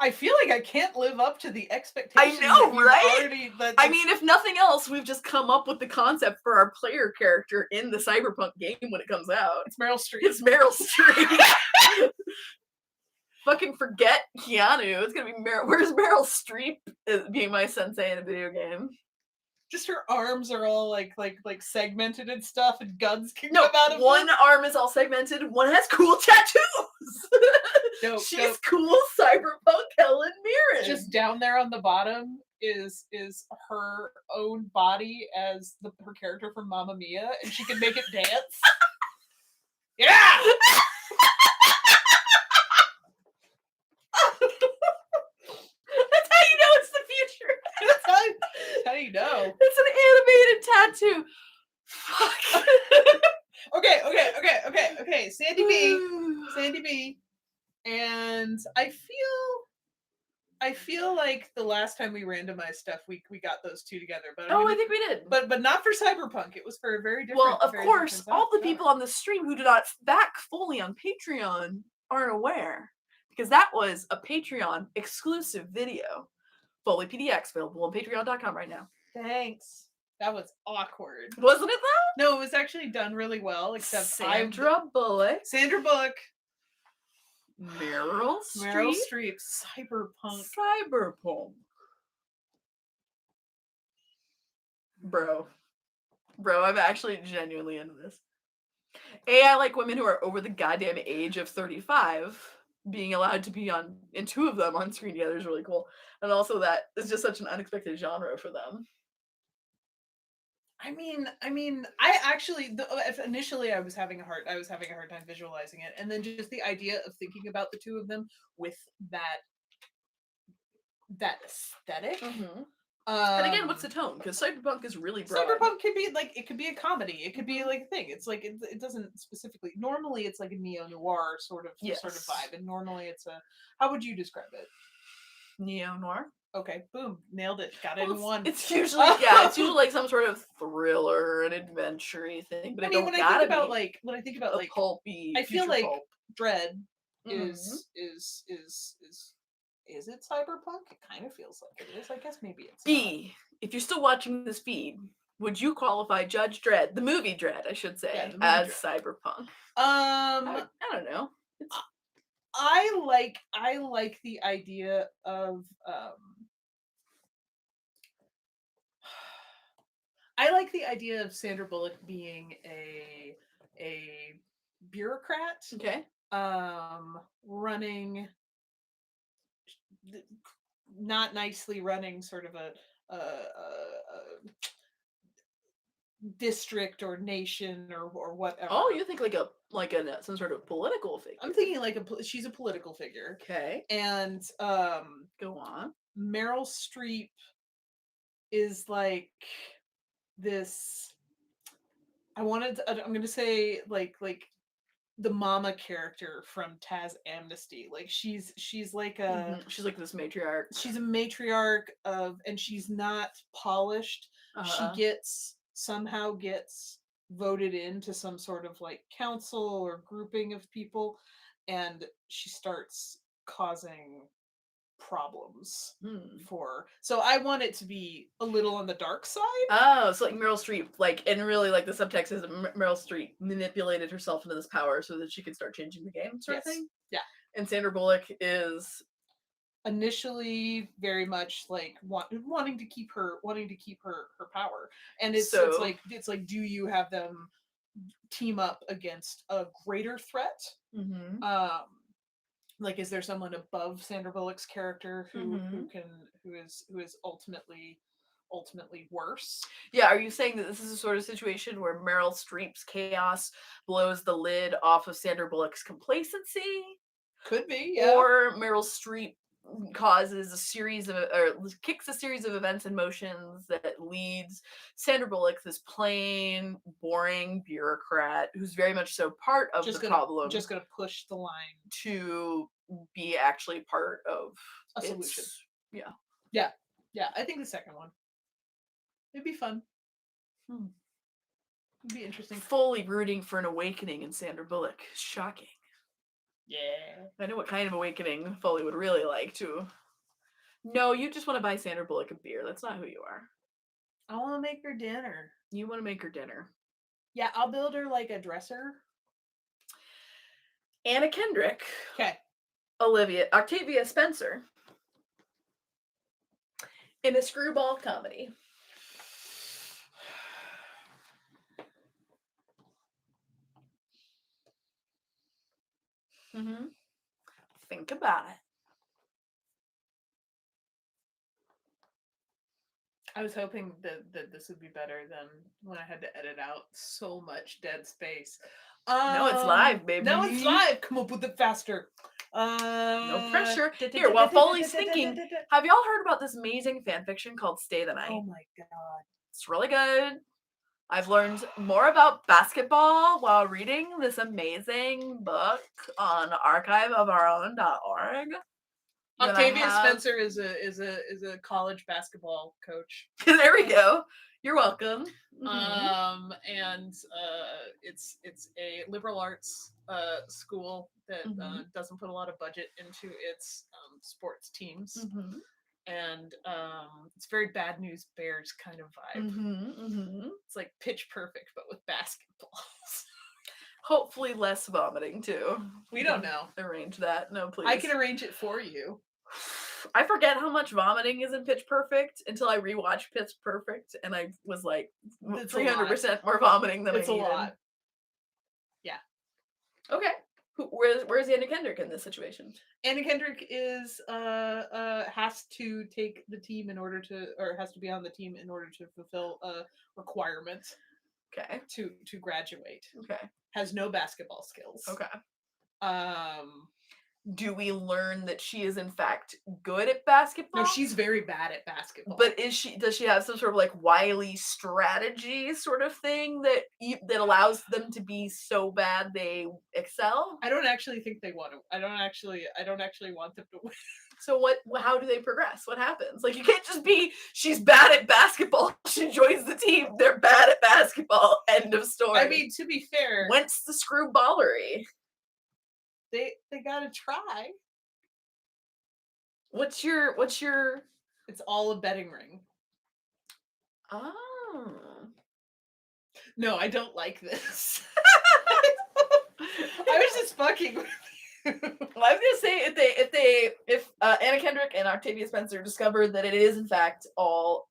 I feel like I can't live up to the expectations. I know, right? I mean, if nothing else, we've just come up with the concept for our player character in the Cyberpunk game when it comes out. It's Meryl Streep. It's Meryl Streep. Fucking forget Keanu. It's gonna be Where's Meryl Streep being my sensei in a video game? Just her arms are all like segmented and stuff, and guns can come out of one them. arm is all segmented. One has cool tattoos. She's cool cyberpunk Helen Mirren. Just down there on the bottom is her own body as her character from Mamma Mia, and she can make it dance. Yeah. How do you know? It's an animated tattoo. Fuck. Okay. Sandy B. And I feel like the last time we randomized stuff, we got those two together. But I think we did. But not for Cyberpunk. It was for a very different. Well, of course, all the people on the stream who do not back Foley on Patreon aren't aware, because that was a Patreon exclusive video. FoleyPDX, available on patreon.com right now. Thanks. That was awkward. Wasn't it though? No, it was actually done really well, except Sandra Bullock. Meryl Streep. Cyberpunk. Bro, I'm actually genuinely into this. I like women who are over the goddamn age of 35 being allowed to be on, and two of them on screen together is really cool. And also that is just such an unexpected genre for them. I actually initially I was having a hard time visualizing it, and then just the idea of thinking about the two of them with that aesthetic. Mm-hmm. And again, what's the tone? Because cyberpunk is really broad. Cyberpunk could be like, it could be a comedy, it could be like a thing. It's like it doesn't specifically. Normally, it's like a neo noir sort of vibe, and normally it's a. How would you describe it? Neo noir. Okay, boom, nailed it. Got it in one. It's usually it's usually like some sort of thriller, an adventure-y thing. But when I think about like pulpy, I feel like pulp. Dread is it cyberpunk? It kind of feels like it is. I guess maybe it's not. If you're still watching this feed, would you qualify Judge Dredd, the movie Dredd, I should say, as cyberpunk? I don't know. I like the idea of I like the idea of Sandra Bullock being a bureaucrat. Okay. Running not nicely running sort of a district or nation or whatever. Oh, you think like some sort of political figure? I'm thinking like she's a political figure. Okay. And go on. Meryl Streep is like this. I'm going to say like the mama character from Taz Amnesty. Like she's like a she's like this matriarch. She's a matriarch and she's not polished. She somehow gets voted into some sort of like council or grouping of people, and she starts causing problems for. So I want it to be a little on the dark side. Oh, so like Meryl Streep, like, and really like the subtext is Meryl Streep manipulated herself into this power so that she could start changing the game, sort of thing. Yeah. And Sandra Bullock is initially very much like wanting to keep her power, and it's like do you have them team up against a greater threat? Like, is there someone above Sandra Bullock's character who is ultimately worse? Yeah, are you saying that this is a sort of situation where Meryl Streep's chaos blows the lid off of Sandra Bullock's complacency? Could be, yeah. Or Meryl Streep causes kicks a series of events and motions that leads Sandra Bullock, this plain, boring bureaucrat who's very much so part of the problem, just gonna push the line to be actually part of a solution. Yeah. I think the second one. It'd be fun. It'd be interesting. Fully rooting for an awakening in Sandra Bullock. Shocking. Yeah. I know what kind of awakening Foley would really like to. No, you just want to buy Sandra Bullock a beer. That's not who you are. I want to make her dinner. You want to make her dinner. Yeah, I'll build her like a dresser. Anna Kendrick. Okay. Octavia Spencer. In a screwball comedy. Think about it. I was hoping that this would be better than when I had to edit out so much dead space. No, it's live, baby. No, it's live. Come up with it faster. No pressure. Here, while Foley's thinking, have y'all heard about this amazing fan fiction called Stay the Night? Oh my god. It's really good. I've learned more about basketball while reading this amazing book on archiveofourown.org. Octavia Spencer is a college basketball coach. There we go. You're welcome. And it's a liberal arts school that doesn't put a lot of budget into its sports teams. And it's very Bad News Bears kind of vibe. It's like Pitch Perfect, but with basketballs. Hopefully less vomiting too. We don't know. Arrange that. No, please. I can arrange it for you. I forget how much vomiting is in Pitch Perfect until I rewatched Pitch Perfect, and I was like, It's a lot. 300% more vomiting than It's I a needed. lot. Yeah. Okay. Where's Anna Kendrick in this situation? Anna Kendrick is has to take the team in order to, or has to be on the team in order to fulfill a requirement Okay. to graduate. Okay. Has no basketball skills. Okay. Um, Do we learn that she is in fact good at basketball? no, she's very bad at basketball. But does she have some sort of like wily strategy sort of thing that that allows them to be so bad they excel? I don't actually think they want to. I don't actually want them to win. So how do they progress? What happens? Like, you can't just be, she's bad at basketball, she joins the team, they're bad at basketball, end of story. I mean, to be fair, whence the screwballery? They gotta try. What's your It's all a betting ring. Oh. No, I don't like this. I was just fucking with you. Well, I was gonna say if Anna Kendrick and Octavia Spencer discover that it is in fact all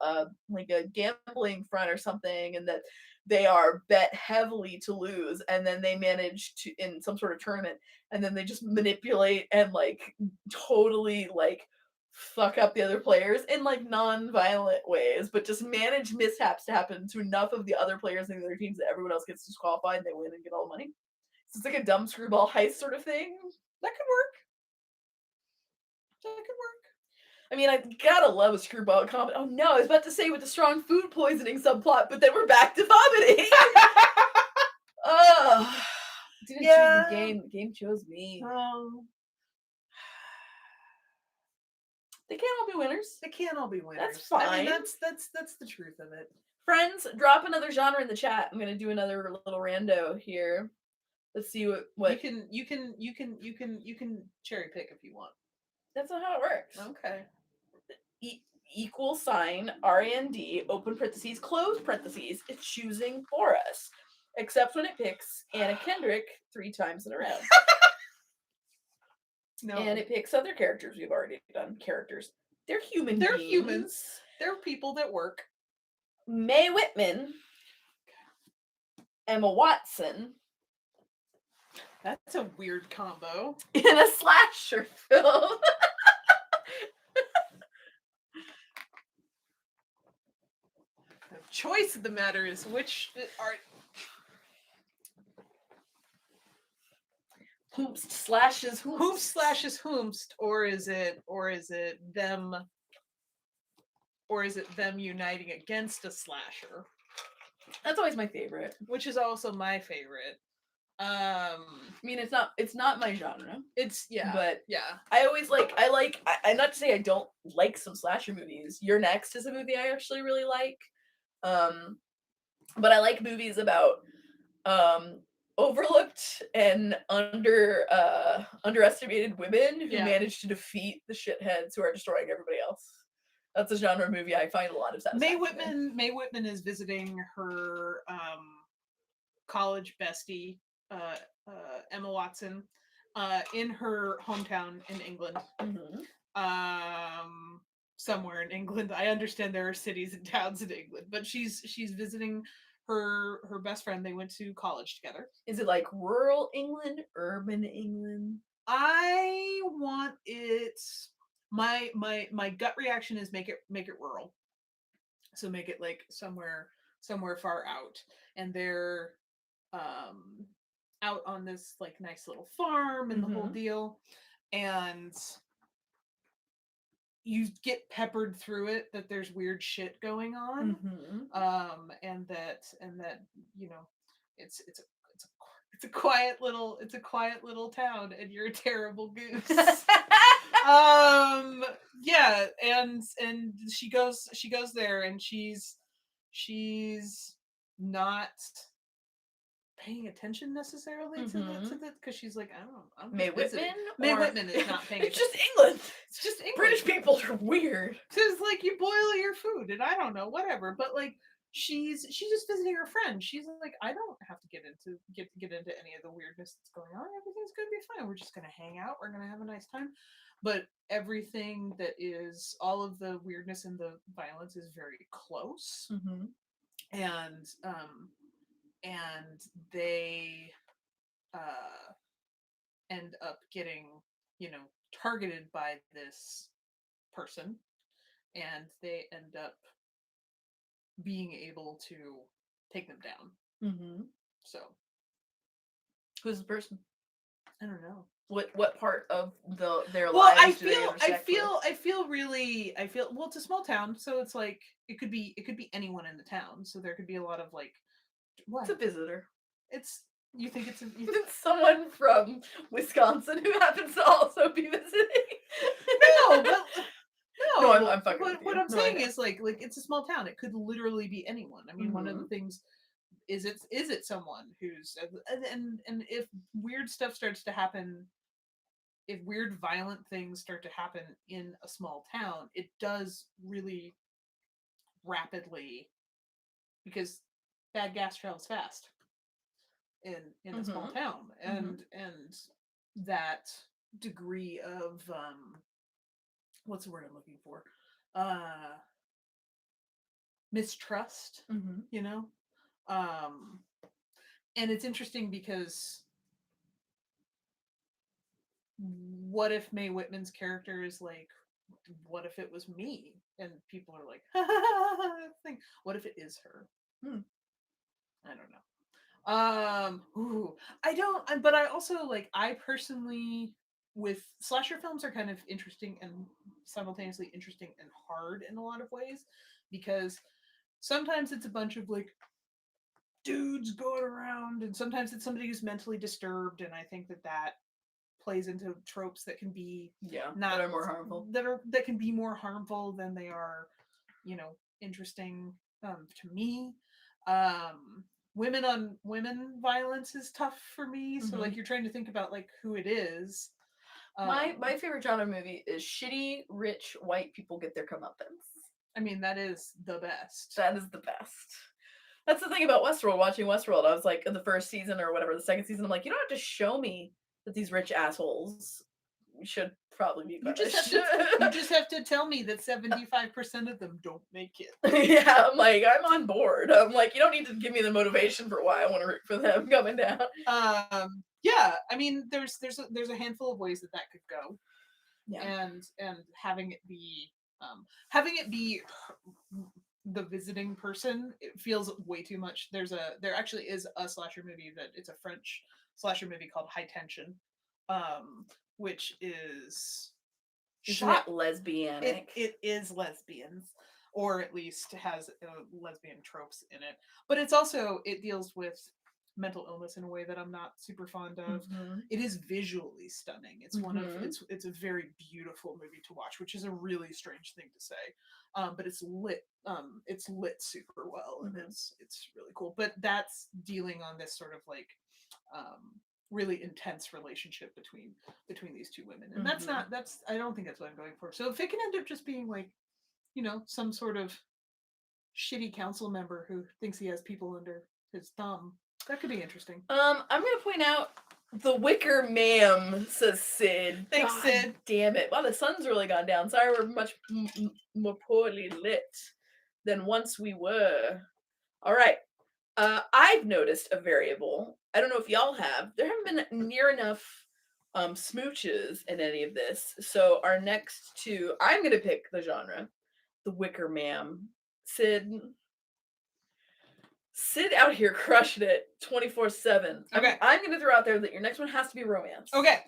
like a gambling front or something, and that they are bet heavily to lose, and then they manage to, in some sort of tournament, and then they just manipulate and like totally like fuck up the other players in like non-violent ways, but just manage mishaps to happen to enough of the other players in the other teams that everyone else gets disqualified and they win and get all the money. So it's like a dumb screwball heist sort of thing. That could work. That could work. I mean, I gotta love a screwball comedy. Oh no, I was about to say with the strong food poisoning subplot, but then we're back to vomiting. Oh, didn't choose the game. The game chose me. They can't all be winners. They can't all be winners. That's fine. I mean, that's the truth of it. Friends, drop another genre in the chat. I'm gonna do another little rando here. Let's see what you can cherry pick if you want. That's not how it works. Okay. Equal sign RAND open parentheses close parentheses. It's choosing for us, except when it picks Anna Kendrick 3 times in a row. No. And it picks other characters we've already done. Characters. They're human. They're beings. humans. They're people that work. Mae Whitman, Emma Watson. That's a weird combo. In a slasher film. The choice of the matter is which are Hoomst slashes hoomst. Hoomst slashes hoomst, or is it them uniting against a slasher? That's always my favorite. Which is also my favorite. I mean, it's not my genre. It's but yeah. I always I not to say I don't like some slasher movies. Your Next is a movie I actually really like. But I like movies about overlooked and underestimated women who manage to defeat the shitheads who are destroying everybody else. That's a genre movie I find a lot of satisfaction. Mae Whitman is visiting her college bestie, Emma Watson, in her hometown in England. Mm-hmm. Somewhere in England. I understand there are cities and towns in England, but she's visiting her best friend. They went to college together. Is it like rural England, urban England? I want it. My gut reaction is make it rural. So make it like somewhere far out, and they're out on this like nice little farm and the whole deal, and you get peppered through it that there's weird shit going on, and that you know it's a quiet little town, and you're a terrible goose. Yeah, and she goes there, and she's not paying attention necessarily to the because she's like, I'm Mae Whitman? Mae Whitman is not paying attention. It's just England. It's just England. British people are weird. Because like you boil your food and I don't know, whatever. But like she's just visiting her friend. She's like, I don't have to get into any of the weirdness that's going on. Everything's gonna be fine. We're just gonna hang out. We're gonna have a nice time. but everything that is all of the weirdness and the violence is very close, Mm-hmm. and they uh end up getting, targeted by this person, and they end up being able to take them down. Mm-hmm. So Who's the person? I don't know. What part of their Well, lives do they intersect with? I feel well, it's a small town, so it's like it could be anyone in the town. So there could be a lot of like It's what? a visitor. It's you think it's It's someone from Wisconsin who happens to also be visiting. no, but No, no. I'm fucking with What you. I'm No, I saying know. is like it's a small town. It could literally be anyone. I mean, one of the Mm-hmm. things is it someone who's and if weird stuff starts to happen, if weird violent things start to happen in a small town, it does really rapidly, because bad gas travels fast in a small Mm-hmm. town, Mm-hmm. and that degree of what's the word I'm looking for, uh mistrust, Mm-hmm. you know. um and it's interesting because what if Mae Whitman's character is like, what if it was me, and people are like thing, what if it is her? Hmm. I don't know. Ooh, I don't, but I also like, I personally, with slasher films are kind of interesting and simultaneously interesting and hard in a lot of ways, because sometimes it's a bunch of like dudes going around, and sometimes it's somebody who's mentally disturbed, and I think that that plays into tropes that can be Yeah, not that are more harmful. that can be more harmful than they are, interesting to me. Women on women violence is tough for me, so Mm-hmm. like you're trying to think about like who it is. My favorite genre movie is shitty rich white people get their comeuppance. I mean, that is the best. That is the best. That's the thing about Westworld. Watching Westworld, I was like, in the first season or whatever, the second season, I'm like, you don't have to show me that these rich assholes should probably be You just punished. have to tell me that 75% of them don't make it. Yeah, I'm like, I'm on board. I'm like, you don't need to give me the motivation for why I want to root for them coming down. Yeah, I mean, there's a handful of ways that that could go. Yeah. And having it be the visiting person, it feels way too much. There actually is a slasher movie that it's a French slasher movie called High Tension, which is Isn't it lesbianic? It is lesbians, or at least has lesbian tropes in it. But it deals with mental illness in a way that I'm not super fond of. Mm-hmm. It is visually stunning. It's Mm-hmm. it's a very beautiful movie to watch, which is a really strange thing to say. But it's lit. It's lit super well, and Mm-hmm. it's really cool. But that's dealing on this sort of like um, really intense relationship between these two women, and Mm-hmm. that's I don't think that's what I'm going for. So if it can end up just being like, some sort of shitty council member who thinks he has people under his thumb, that could be interesting. I'm gonna point out the Wicker Ma'am, says Sid. Thanks, God Sid. damn it! Wow, the sun's really gone down. Sorry, we're much more poorly lit than once we were. All right. I've noticed a variable. I don't know if y'all have. There haven't been near enough smooches in any of this. So our next two, I'm gonna pick the genre, the Wicker Ma'am. Sid out here crushing it 24/7. Okay. I'm gonna throw out there that your next one has to be romance. Okay.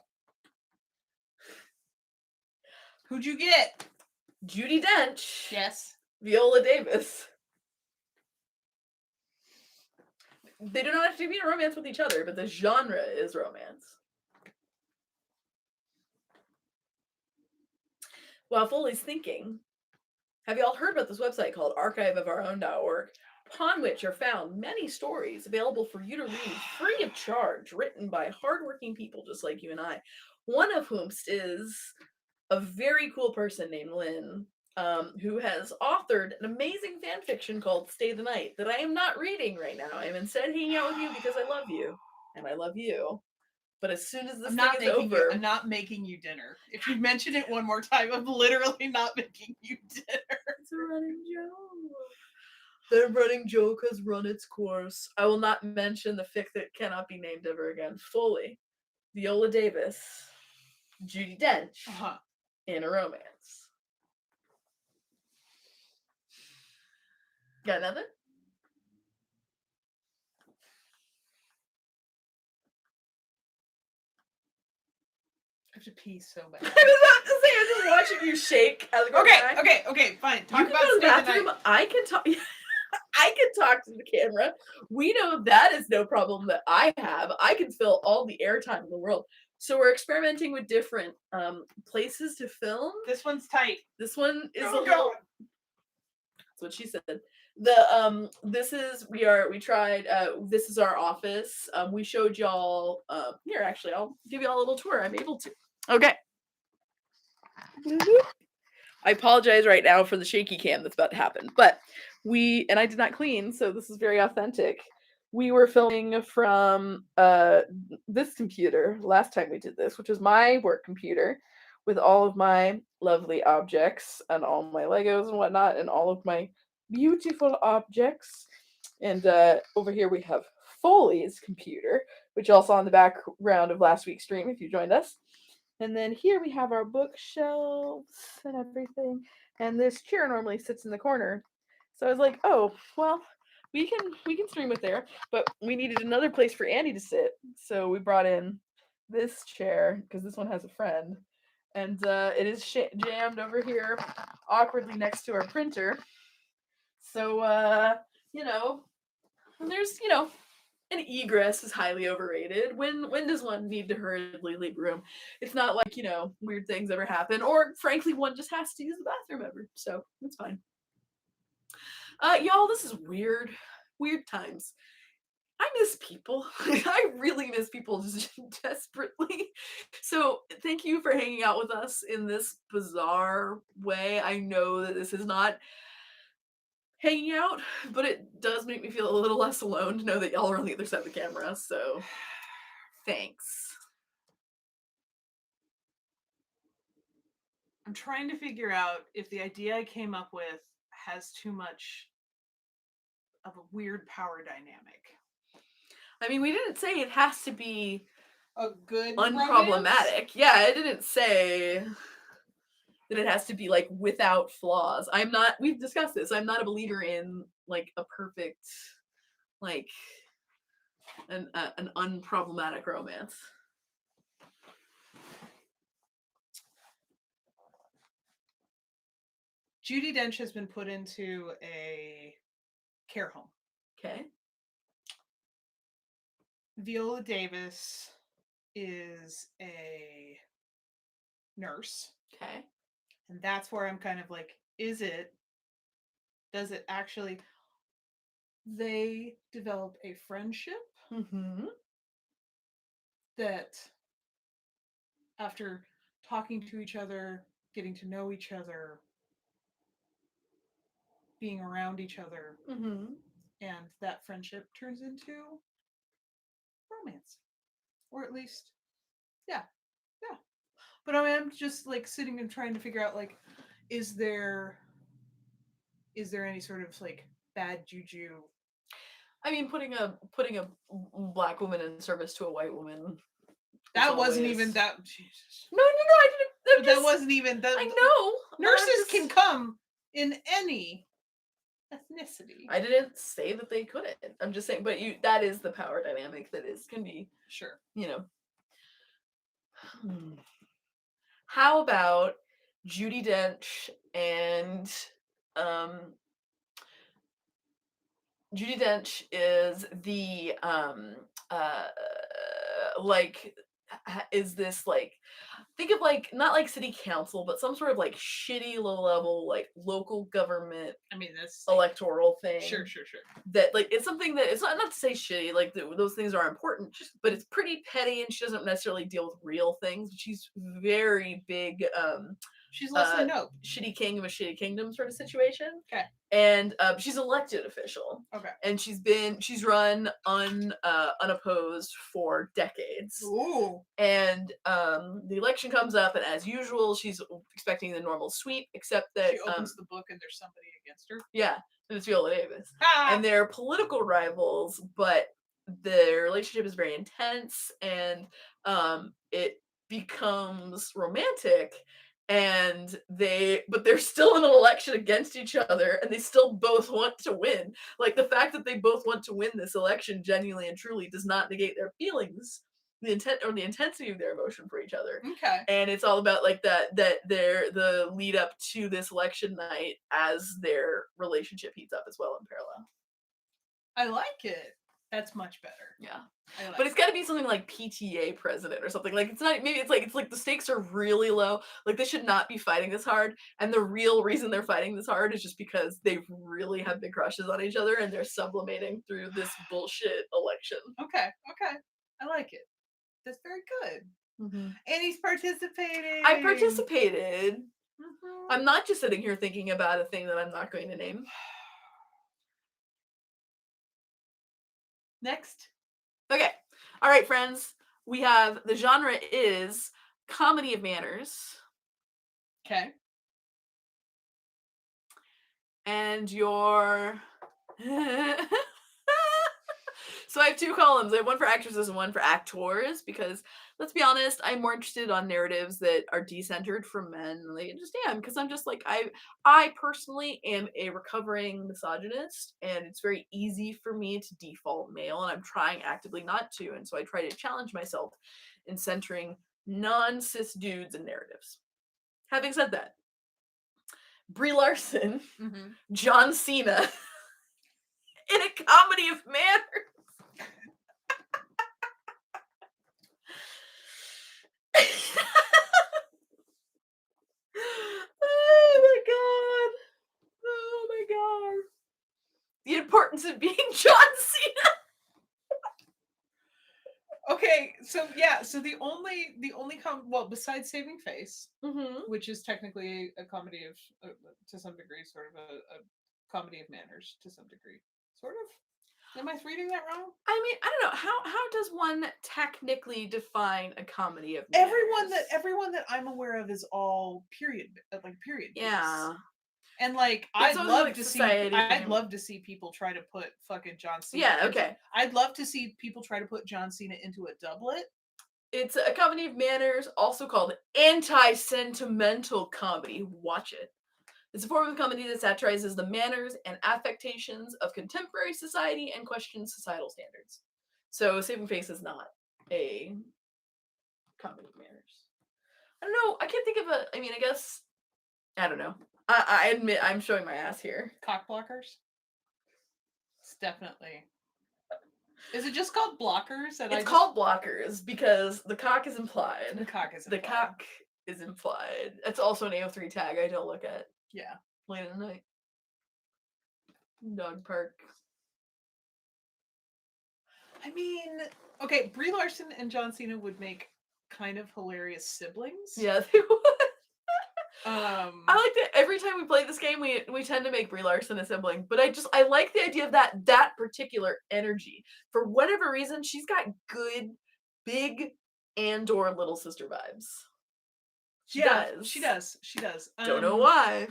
Who'd you get? Judi Dench. Yes. Viola Davis. They do not have to be in a romance with each other, but the genre is romance. While Foley's thinking, have you all heard about this website called archiveofourown.org, upon which are found many stories available for you to read free of charge, written by hardworking people just like you and I, one of whom is a very cool person named Lynn, who has authored an amazing fan fiction called Stay the Night that I am not reading right now. I am instead hanging out with you because I love you, and I love you. But as soon as this I'm not thing is making over, I'm not making you dinner. If you mention it one more time, I'm literally not making you dinner. it's a running joke. The running joke has run its course. I will not mention the fic that cannot be named ever again. Foley, Viola Davis, Judi Dench in a romance. Got nothing? I have to pee so bad. I was about to say, I'm just watching you shake. Okay, fine. Talk You about can go to the stay the bathroom. night. I can talk. I can talk to the camera. We know that is no problem that I have. I can fill all the airtime in the world. So we're experimenting with different places to film. This one's tight. This one is Oh, a little. God. That's what she said. The this is we tried this is our office. We showed y'all here actually I'll give y'all a little tour. I'm able to. Okay. I apologize right now for the shaky cam that's about to happen, but I did not clean, so this is very authentic. We were filming from this computer last time we did this, which is my work computer with all of my lovely objects and all my Legos and whatnot and all of my beautiful objects. And over here we have Foley's computer, which you all saw in the background of last week's stream if you joined us. And then here we have our bookshelves and everything. And this chair normally sits in the corner. So I was like, oh, well, we can stream it there, but we needed another place for Andy to sit. So we brought in this chair because this one has a friend. And it is jammed over here awkwardly next to our printer. So, there's, an egress is highly overrated. When does one need to hurriedly leave a room? It's not like, weird things ever happen, or frankly, one just has to use the bathroom ever. So it's fine. Y'all, this is weird times. I miss people. I really miss people just desperately. So thank you for hanging out with us in this bizarre way. I know that this is not hanging out, but it does make me feel a little less alone to know that y'all are on the other side of the camera, so thanks. I'm trying to figure out if the idea I came up with has too much of a weird power dynamic. I mean, we didn't say it has to be a good unproblematic. Romance? Yeah, it didn't say that it has to be like without flaws. We've discussed this. I'm not a believer in like a perfect, like an unproblematic romance. Judi Dench has been put into a care home. Okay. Viola Davis is a nurse. Okay. And that's where I'm kind of like, does it actually, they develop a friendship that after talking to each other, getting to know each other, being around each other, and that friendship turns into romance. Or at least, yeah. But I mean, I'm just like sitting and trying to figure out like, is there any sort of like bad juju? I mean, putting a black woman in service to a white woman. That wasn't even that. Jesus. No, I didn't. That wasn't even that. I know. Nurses can come in any ethnicity. I didn't say that they couldn't. I'm just saying, but that is the power dynamic that can be. Sure. How about Judi Dench and Judi Dench is the is this like, think of like not like city council, but some sort of like shitty low level like local government. I mean, that's electoral thing. Sure. That like it's something that it's not to say shitty. Like those things are important, but it's pretty petty, and she doesn't necessarily deal with real things. She's very big She's Leslie Knope. shitty king of a shitty kingdom sort of situation. Okay. And she's an elected official. Okay. And she's run unopposed for decades. Ooh. And the election comes up, and as usual, she's expecting the normal sweep, except that She opens the book and there's somebody against her. yeah, and it's Viola Davis. Ah! And they're political rivals, but their relationship is very intense, and it becomes romantic. And they're still in an election against each other, and they still both want to win. Like, the fact that they both want to win this election genuinely and truly does not negate their feelings, the intent or the intensity of their emotion for each other. Okay. And it's all about like the lead up to this election night as their relationship heats up as well in parallel. I like it. That's much better. Yeah. Like but it's got to be something like PTA president or something. Like, it's not, maybe it's like the stakes are really low. Like, they should not be fighting this hard. And the real reason they're fighting this hard is just because they really have big crushes on each other, and they're sublimating through this bullshit election. Okay. I like it. That's very good. Mm-hmm. And he's participating. I participated. Mm-hmm. I'm not just sitting here thinking about a thing that I'm not going to name. Next. Okay. All right, friends. We have, the genre is comedy of manners. Okay. And your so I have two columns. I have one for actresses and one for actors, because let's be honest, I'm more interested on narratives that are decentered from men. Like, I just am, because I'm just like, I personally am a recovering misogynist, and it's very easy for me to default male, and I'm trying actively not to. And so I try to challenge myself in centering non-cis dudes in narratives. Having said that, Brie Larson, Mm-hmm. John Cena in a comedy of manners. Oh my god. The importance of being John Cena. Okay, so yeah, so the only well, besides Saving Face, Mm-hmm. which is technically a comedy of to some degree, sort of a comedy of manners to some degree, sort of. Am I reading that wrong? I mean, I don't know. How does one technically define a comedy of manners? Everyone that I'm aware of is all period period. Yeah. Piece. And like, But I'd love to see people try to put fucking John Cena. Yeah, okay. I'd love to see people try to put John Cena into a doublet. It's a comedy of manners, also called anti-sentimental comedy. Watch it. It's a form of comedy that satirizes the manners and affectations of contemporary society and questions societal standards. So Saving Face is not a comedy of manners. I don't know. I can't think of a. I mean, I guess. I don't know. I admit I'm showing my ass here. Cock blockers. It's definitely. Is it just called blockers? It's called blockers because the cock is implied. The cock is implied. The cock is implied. It's also an AO3 tag I don't look at. Yeah. Late at night. Dog park. I mean, okay, Brie Larson and John Cena would make kind of hilarious siblings. Yeah, they would. I like that every time we play this game, we tend to make Brie Larson a sibling, but I like the idea of that particular energy. For whatever reason, she's got good, big, and/or little sister vibes. She does. Don't know why.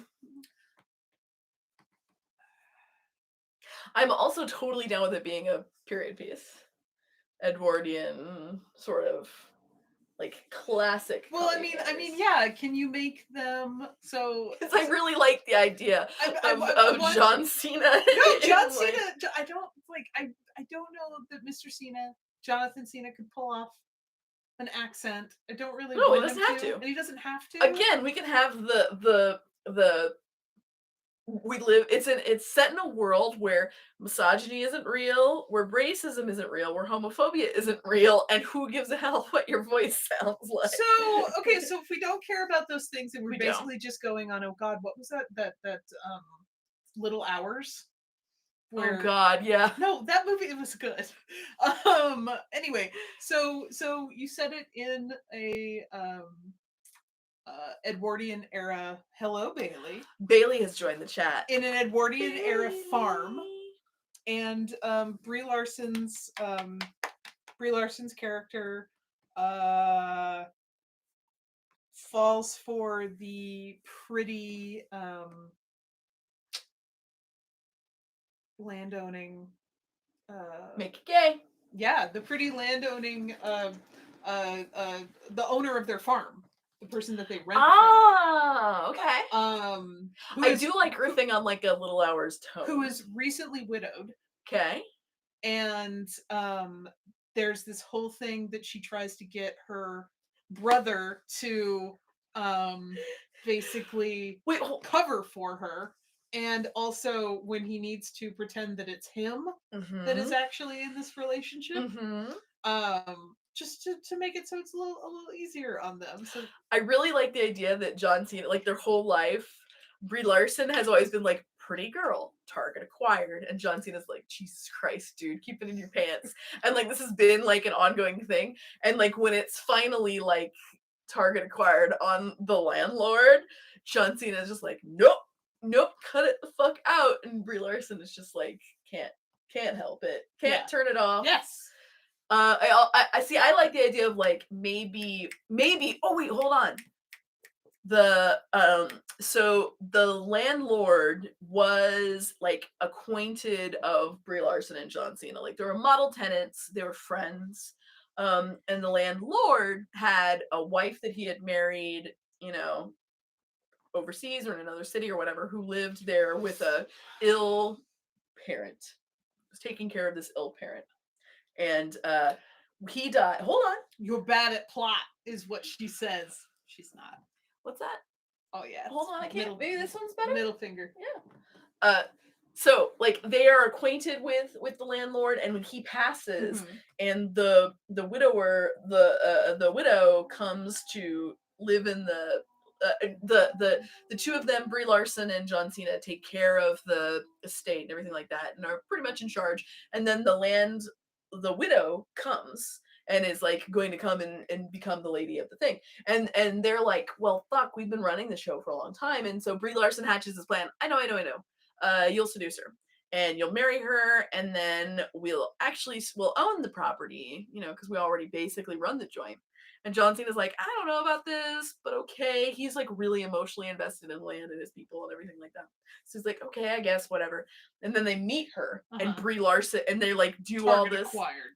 I'm also totally down with it being a period piece. Edwardian sort of like classic. Well, I mean, yeah. Can you make them so? Because I really like the idea of John Cena. No, John Cena. I don't know that Mr. Cena, Jonathan Cena, could pull off an accent. I don't really. No, he doesn't have to. And he doesn't have to. Again, we can have the. We live. It's set in a world where misogyny isn't real, where racism isn't real, where homophobia isn't real, and who gives a hell what your voice sounds like? So okay, so if we don't care about those things, and we're basically just going on, oh God, what was that Little Hours? Oh God, yeah. No, that movie, it was good. Anyway, so you said it in Edwardian era. Hello, Bailey. Bailey has joined the chat. In an Edwardian era farm, Bailey. and Brie Larson's character falls for the pretty landowning Make it gay. yeah, the pretty landowning the owner of their farm, the person that they rent Ah, okay. from. I do like riffing on like a Little Hours tone. Who is recently widowed. Okay. And there's this whole thing that she tries to get her brother to basically cover for her, and also when he needs to pretend that it's him that is actually in this relationship, just to make it so it's a little easier on them. So I really like the idea that John Cena, like their whole life, Brie Larson has always been like, pretty girl, target acquired, and John Cena's like, Jesus Christ, dude, keep it in your pants. And like this has been like an ongoing thing, and like when it's finally like target acquired on the landlord, John Cena is just like, nope, cut it the fuck out, and Brie Larson is just like, can't help it, can't turn it off. Yes. I see. I like the idea of like maybe. Oh wait, hold on. So the landlord was like acquainted of Brie Larson and John Cena. Like they were model tenants, they were friends. And the landlord had a wife that he had married, overseas or in another city or whatever, who lived there with a ill parent. Was taking care of this ill parent. And he died. Hold on. You're bad at plot, is what she says. She's not. What's that? Oh yeah. Hold on, I can't. Maybe this one's better. Middle finger. Yeah. So like they are acquainted with the landlord, and when he passes, and the widower, the widow comes to live in the two of them, Brie Larson and John Cena, take care of the estate and everything like that, and are pretty much in charge. And then the widow comes and is like going to come and become the lady of the thing. And they're like, well, fuck, we've been running the show for a long time. And so Brie Larson hatches this plan. I know. You'll seduce her and you'll marry her, and then we'll own the property, because we already basically run the joint. And John Cena's like, I don't know about this, but okay. He's like really emotionally invested in land and his people and everything like that. So he's like, okay, I guess, whatever. And then they meet her and Brie Larson, and they like do all this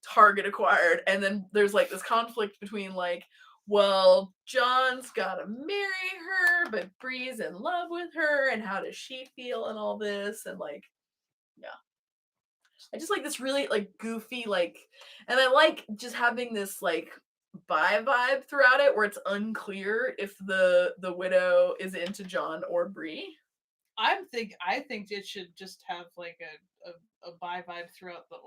target acquired. And then there's like this conflict between like, well, John's gotta marry her, but Brie's in love with her, and how does she feel and all this? And like, yeah. I just like this really like goofy, like, and I like just having this like vibe throughout it where it's unclear if the widow is into John or Brie. I think it should just have like a vibe throughout the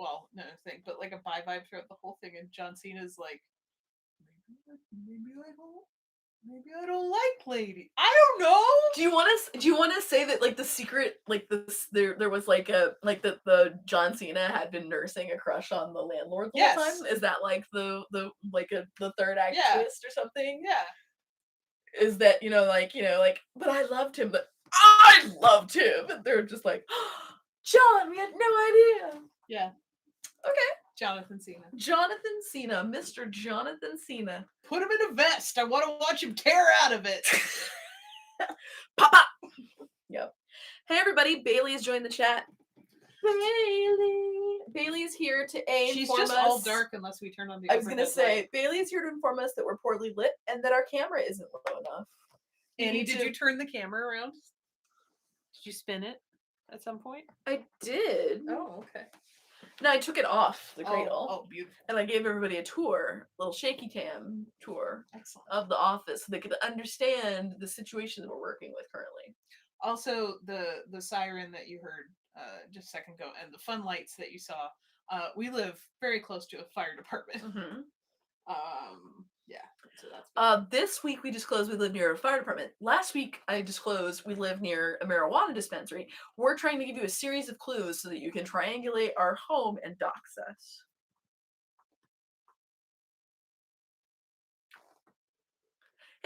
but like a vibe throughout the whole thing, and John Cena's like, maybe I don't like lady. I don't know. Do you want to say that like the secret, like this, there was like the John Cena had been nursing a crush on the landlord the whole time? Is that like the third act twist or something? Yeah. Is that but I loved him, but I loved him, and they're just like, oh, John, we had no idea. Yeah. Okay. Jonathan Cena, Mr. Jonathan Cena. Put him in a vest. I want to watch him tear out of it. Pop. Yep. Hey everybody, Bailey has joined the chat. Bailey is here to She's inform us. She's just all dark unless we turn on the. I was gonna say Bailey is here to inform us that we're poorly lit and that our camera isn't low enough. Annie, did you turn the camera around? Did you spin it at some point? I did. Oh, okay. No, I took it off the cradle. Oh, beautiful. And I gave everybody a tour, a little shaky cam tour. Excellent. Of the office so they could understand the situation that we're working with currently. Also, the siren that you heard just a second ago and the fun lights that you saw, we live very close to a fire department. Yeah. So that's this week we disclosed we live near a fire department. Last week I disclosed we live near a marijuana dispensary. We're trying to give you a series of clues so that you can triangulate our home and dox us.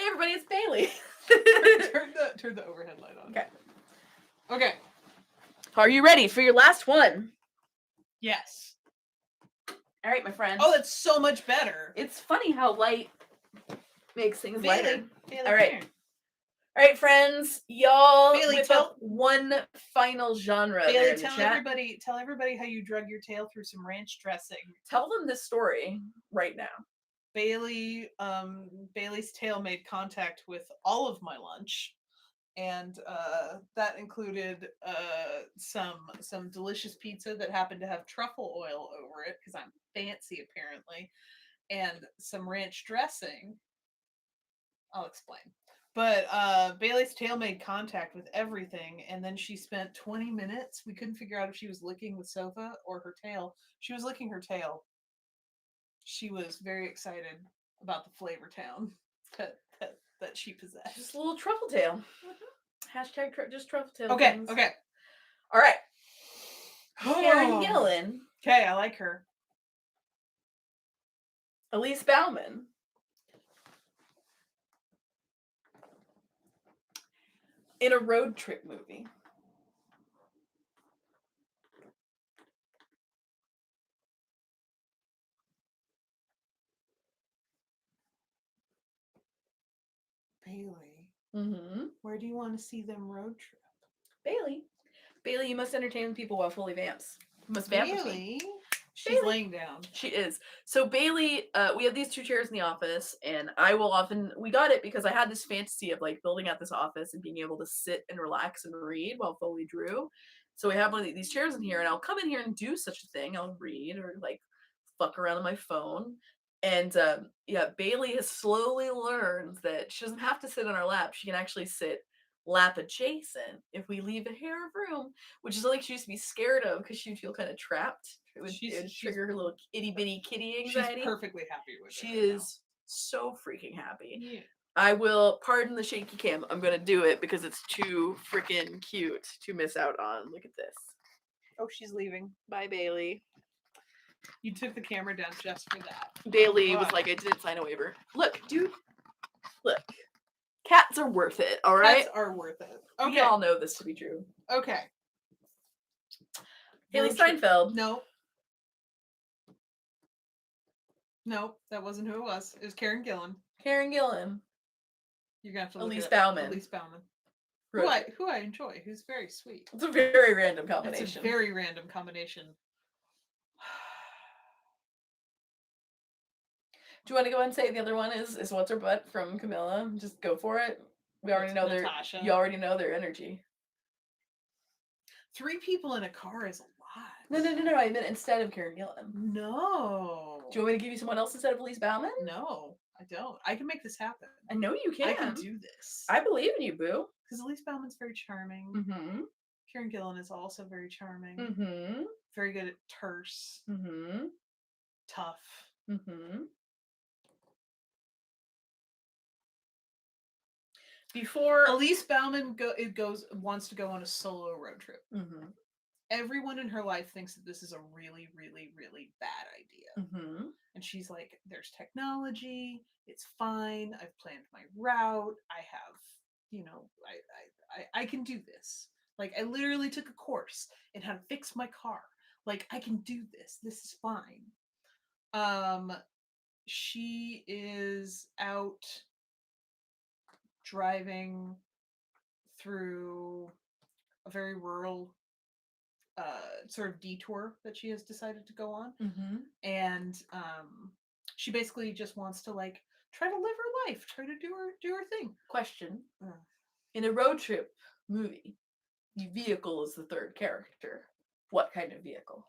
Hey everybody, it's Bailey. turn the overhead light on. Okay. Okay. Are you ready for your last one? Yes. All right, my friend. Oh, that's so much better. It's funny how light makes things lighter. Bailey, All right. All right, friends, y'all Bailey, whip up one final genre there Bailey, in the tell chat. everybody how you drug your tail through some ranch dressing. Tell them this story right now. Bailey's tail made contact with all of my lunch, and that included some delicious pizza that happened to have truffle oil over it because I'm fancy apparently, and some ranch dressing. I'll explain. But Bailey's tail made contact with everything, and then she spent 20 minutes. We couldn't figure out if she was licking the sofa or her tail. She was licking her tail. She was very excited about the flavor town that she possessed. Just a little truffle tail. Hashtag just truffle tail. Okay, things. okay. All right. Karen Gillan. Okay, I like her. Elise Bauman. In a road trip movie. Bailey. Mm-hmm. Where do you want to see them road trip? Bailey, you must entertain people while Foley vamps. You must vamp with me. She's laying down. She is. So Bailey, we have these two chairs in the office, and we got it because I had this fantasy of like building out this office and being able to sit and relax and read while Foley drew. So we have one of these chairs in here, and I'll come in here and do such a thing. I'll read or like fuck around on my phone. And Bailey has slowly learned that she doesn't have to sit on our lap. She can actually sit lap adjacent if we leave a hair of room, which is like she used to be scared of because she'd feel kind of trapped. It would trigger her little itty bitty kitty anxiety. She's perfectly happy with it. She is so freaking happy. Yeah. I will pardon the shaky cam. I'm gonna do it because it's too freaking cute to miss out on. Look at this. Oh, she's leaving. Bye, Bailey. You took the camera down just for that. Bailey was like, I didn't sign a waiver. Look, dude. Look. Cats are worth it, all right? Cats are worth it. Okay. We all know this to be true. Okay. Haley Steinfeld. No. No, that wasn't who it was. It was Karen Gillan. Karen Gillan. You're gonna have to look Elise at Bauman. Elise Bauman. Right. Who I enjoy, who's very sweet. It's a very random combination. It's a very random combination. Do you want to go ahead and say the other one is What's Her Butt from Camilla? Just go for it. We already know Natasha. You already know their energy. 3 people in a car is a lot. No. I meant instead of Karen Gillan. No. Do you want me to give you someone else instead of Elise Bauman? No, I don't. I can make this happen. I know you can. I can do this. I believe in you, boo. Because Elise Bauman's very charming. Mm-hmm. Karen Gillan is also very charming. Mm-hmm. Very good at terse. Mm-hmm. Tough. Mm-hmm. Before Elise Bauman wants to go on a solo road trip. Mm-hmm. Everyone in her life thinks that this is a really, really, really bad idea. Mm-hmm. And she's like, there's technology, it's fine, I've planned my route, I have, I can do this. Like, I literally took a course in how to fix my car. Like, I can do this. This is fine. She is out driving through a very rural sort of detour that she has decided to go on. Mm-hmm. And she basically just wants to like try to live her life, try to do her thing. Question. In a road trip movie, the vehicle is the third character. What kind of vehicle?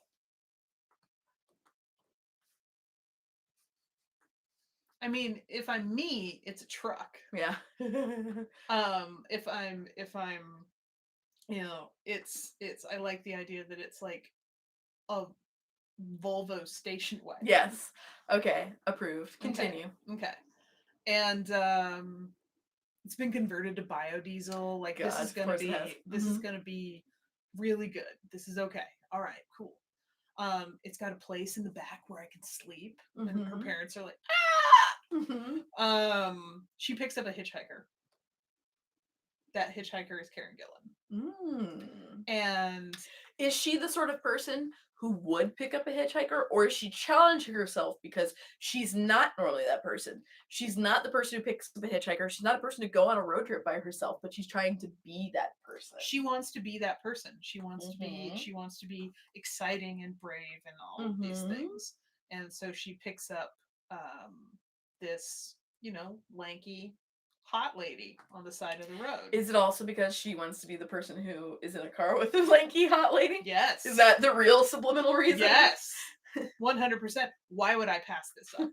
I mean, if I'm me, it's a truck. Yeah. If I'm it's I like the idea that it's like a Volvo station wagon. Yes. Okay. Approved. Continue. Okay. And it's been converted to biodiesel. Like, God, this is gonna be really good. This is okay. All right, cool. It's got a place in the back where I can sleep. And her parents are like, She picks up a hitchhiker. That hitchhiker is Karen Gillan. And is she the sort of person who would pick up a hitchhiker, or is she challenging herself because she's not normally that person? She's not the person who picks up a hitchhiker. She's not a person to go on a road trip by herself, but she's trying to be that person. She wants to be that person. She wants to be. She wants to be exciting and brave and all of these things. And so she picks up this, lanky hot lady on the side of the road. Is it also because she wants to be the person who is in a car with a lanky hot lady? Yes. Is that the real subliminal reason? Yes. 100%. Why would I pass this up?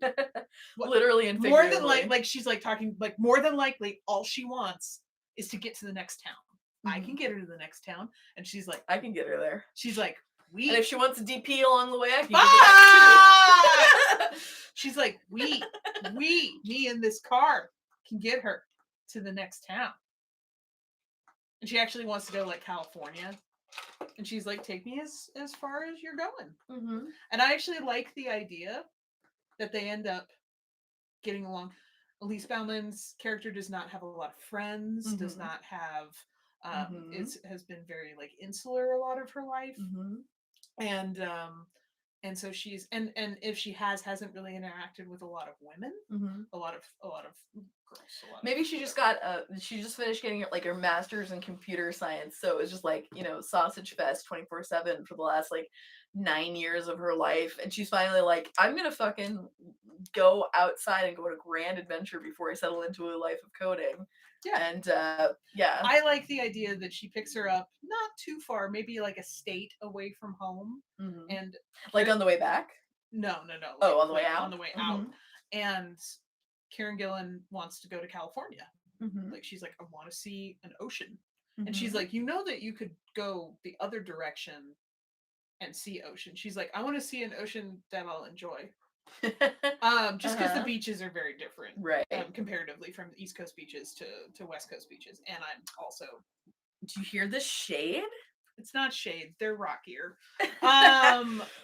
Literally and figuratively. More than like she's like talking like more than likely all she wants is to get to the next town. I can get her to the next town, and she's like, I can get her there. She's like, and if she wants a DP along the way, I can get that too. She's like, me in this car can get her to the next town. And she actually wants to go like California. And she's like, take me as far as you're going. And I actually like the idea that they end up getting along. Elise Bauman's character does not have a lot of friends, does not have, has been very like insular a lot of her life. And so she's and if she hasn't really interacted with a lot of women, a lot of girls. Maybe she just got she just finished getting like her master's in computer science, so it was just like sausage fest 24/7 for the last like 9 years of her life, and she's finally like, I'm gonna fucking go outside and go on a grand adventure before I settle into a life of coding. Yeah. And yeah. I like the idea that she picks her up not too far, maybe like a state away from home. And like on the way back? No. Like, on the way out? On the way out. And Karen Gillan wants to go to California. Like she's like, I want to see an ocean. And she's like, that you could go the other direction and see ocean. She's like, I want to see an ocean that I'll enjoy. Just because the beaches are very different, right? Comparatively from East Coast beaches to West Coast beaches, and I'm also. Do you hear the shade? It's not shade; they're rockier.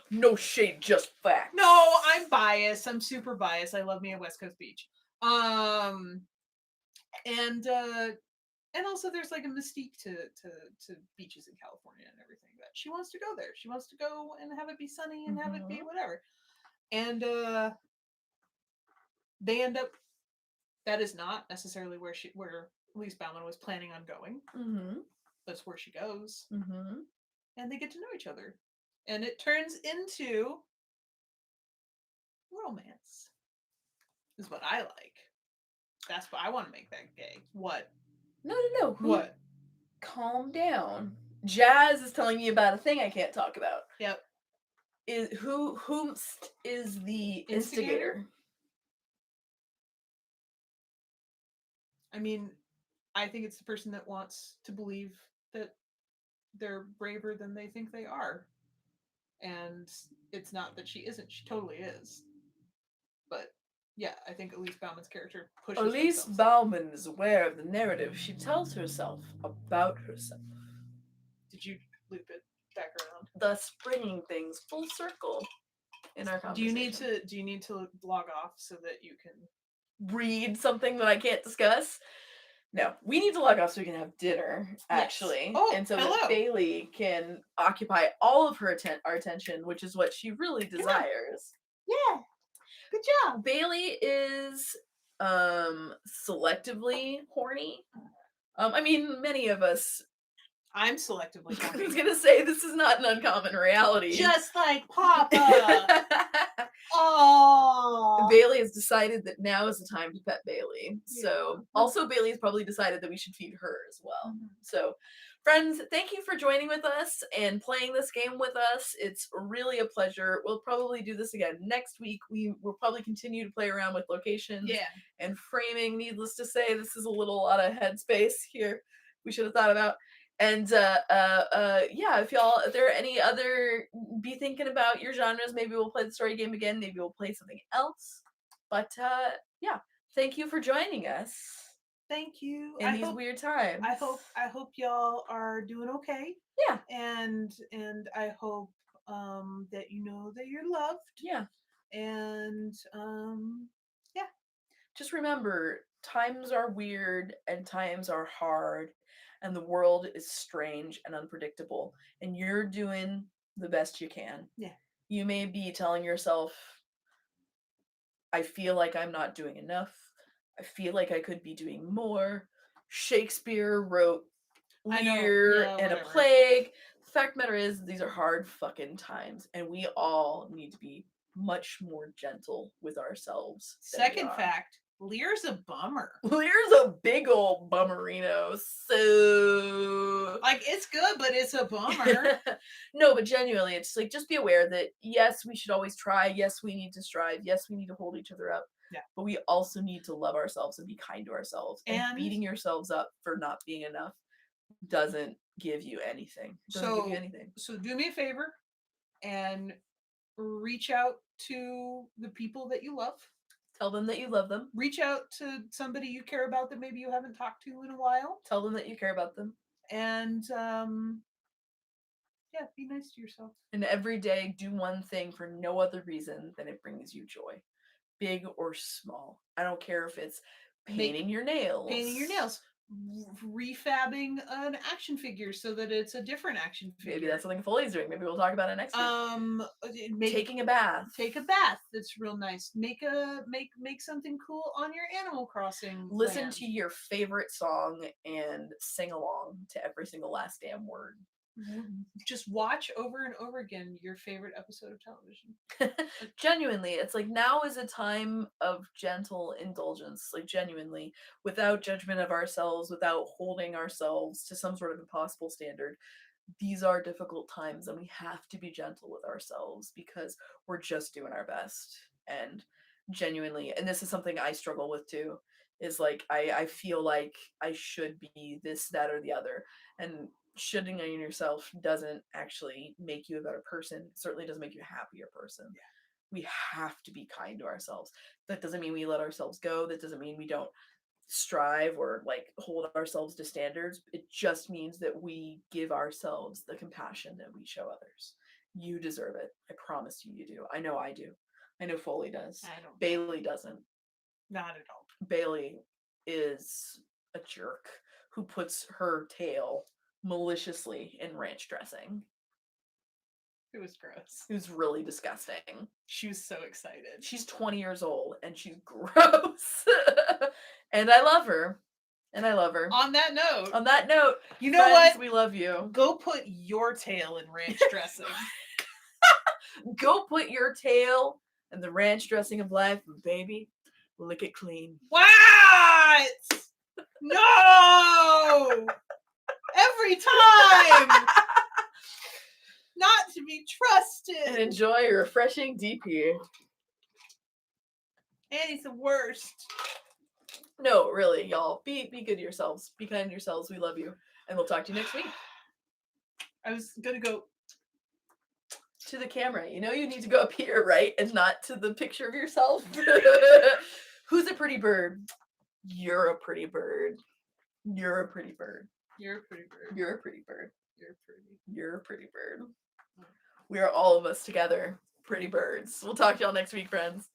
No shade, just facts. No, I'm biased. I'm super biased. I love me a West Coast beach. And also there's like a mystique to beaches in California and everything. That she wants to go there. She wants to go and have it be sunny and have it be whatever. And they end up. That is not necessarily where Elise Bauman was planning on going. That's where she goes. And they get to know each other, and it turns into romance. Is what I like. That's what I want to make that gay. What? No. What? Calm down. Jazz is telling me about a thing I can't talk about. Yep. Whom is the instigator? I mean, I think it's the person that wants to believe that they're braver than they think they are. And it's not that she isn't. She totally is. But yeah, I think Elise Bauman's character pushes Elise Bauman is aware of the narrative she tells herself about herself. Did you loop it back around? Thus bringing things full circle in our conversation. Do you need to log off so that you can read something that I can't discuss? No, we need to log off so we can have dinner, actually. Yes. And so that Bailey can occupy all of our attention, which is what she really desires. Yeah. Good job. Bailey is selectively horny. I mean, many of us. I'm selectively horny. I was gonna say this is not an uncommon reality. Just like Papa. Oh. Bailey has decided that now is the time to pet Bailey. So also Bailey has probably decided that we should feed her as well. So friends, thank you for joining with us and playing this game with us. It's really a pleasure. We'll probably do this again next week. We will probably continue to play around with locations and framing. Needless to say, this is a little out of headspace here. We should have thought about. And if there are any other, be thinking about your genres. Maybe we'll play the story game again. Maybe we'll play something else. But thank you for joining us. Thank you. In these weird times. I hope y'all are doing okay. Yeah. And I hope that you know that you're loved. Yeah. And just remember, times are weird and times are hard, and the world is strange and unpredictable, and you're doing the best you can. Yeah. You may be telling yourself, I feel like I'm not doing enough. I feel like I could be doing more. Shakespeare wrote I know. Lear Yeah, and a whatever. plague. The fact of the matter is, these are hard fucking times, and we all need to be much more gentle with ourselves than we Second are. fact, Lear's a bummer. Lear's a big old bummerino, so Like, it's good, but it's a bummer. no, but genuinely, it's like, just be aware that yes, we should always try. Yes, we need to strive. Yes, we need to hold each other up. Yeah. But we also need to love ourselves and be kind to ourselves. And And- beating yourselves up for not being enough doesn't give you anything. Doesn't give you anything. So do me a favor and reach out to the people that you love. Tell them that you love them. Reach out to somebody you care about that maybe you haven't talked to in a while. Tell them that you care about them. And yeah, be nice to yourself. And every day, do one thing for no other reason than it brings you joy, big or small. I don't care if it's painting your nails. Refabbing an action figure so that it's a different action figure. Maybe that's something Foley's doing. Maybe we'll talk about it next week. Taking a bath. Take a bath. That's real nice. Make something cool on your Animal Crossing. Listen land. to your favorite song and sing along to every single last damn word. Just watch over and over again your favorite episode of television. Genuinely, it's like, now is a time of gentle indulgence, like genuinely, without judgment of ourselves, without holding ourselves to some sort of impossible standard. These are difficult times, and we have to be gentle with ourselves because we're just doing our best. And genuinely, and this is something I struggle with too, is like, I feel like I should be this, that, or the other. And shitting on yourself doesn't actually make you a better person. It certainly doesn't make you a happier person. Yeah. We have to be kind to ourselves. That doesn't mean we let ourselves go. That doesn't mean we don't strive or like hold ourselves to standards. It just means that we give ourselves the compassion that we show others. You deserve it. I promise you do. I know I do. I know Foley does. I don't. Bailey doesn't. Not at all. Bailey is a jerk who puts her tail maliciously in ranch dressing. It was gross. It was really disgusting. She was so excited. She's 20 years old and she's gross. And I love her. On that note, you know friends, what? We love you. Go put your tail in ranch dressing. Go put your tail in the ranch dressing of life, and baby, lick it clean. What? No! Every time! Not to be trusted. And enjoy your refreshing DP. Annie's the worst. No, really, y'all. Be good to yourselves. Be kind to yourselves. We love you. And we'll talk to you next week. I was gonna go to the camera. You know you need to go up here, right? And not to the picture of yourself. Who's a pretty bird? You're a pretty bird. You're a pretty bird. You're a pretty bird. You're a pretty bird. You're pretty. You're a pretty bird. We are all of us together pretty birds. We'll talk to y'all next week, friends.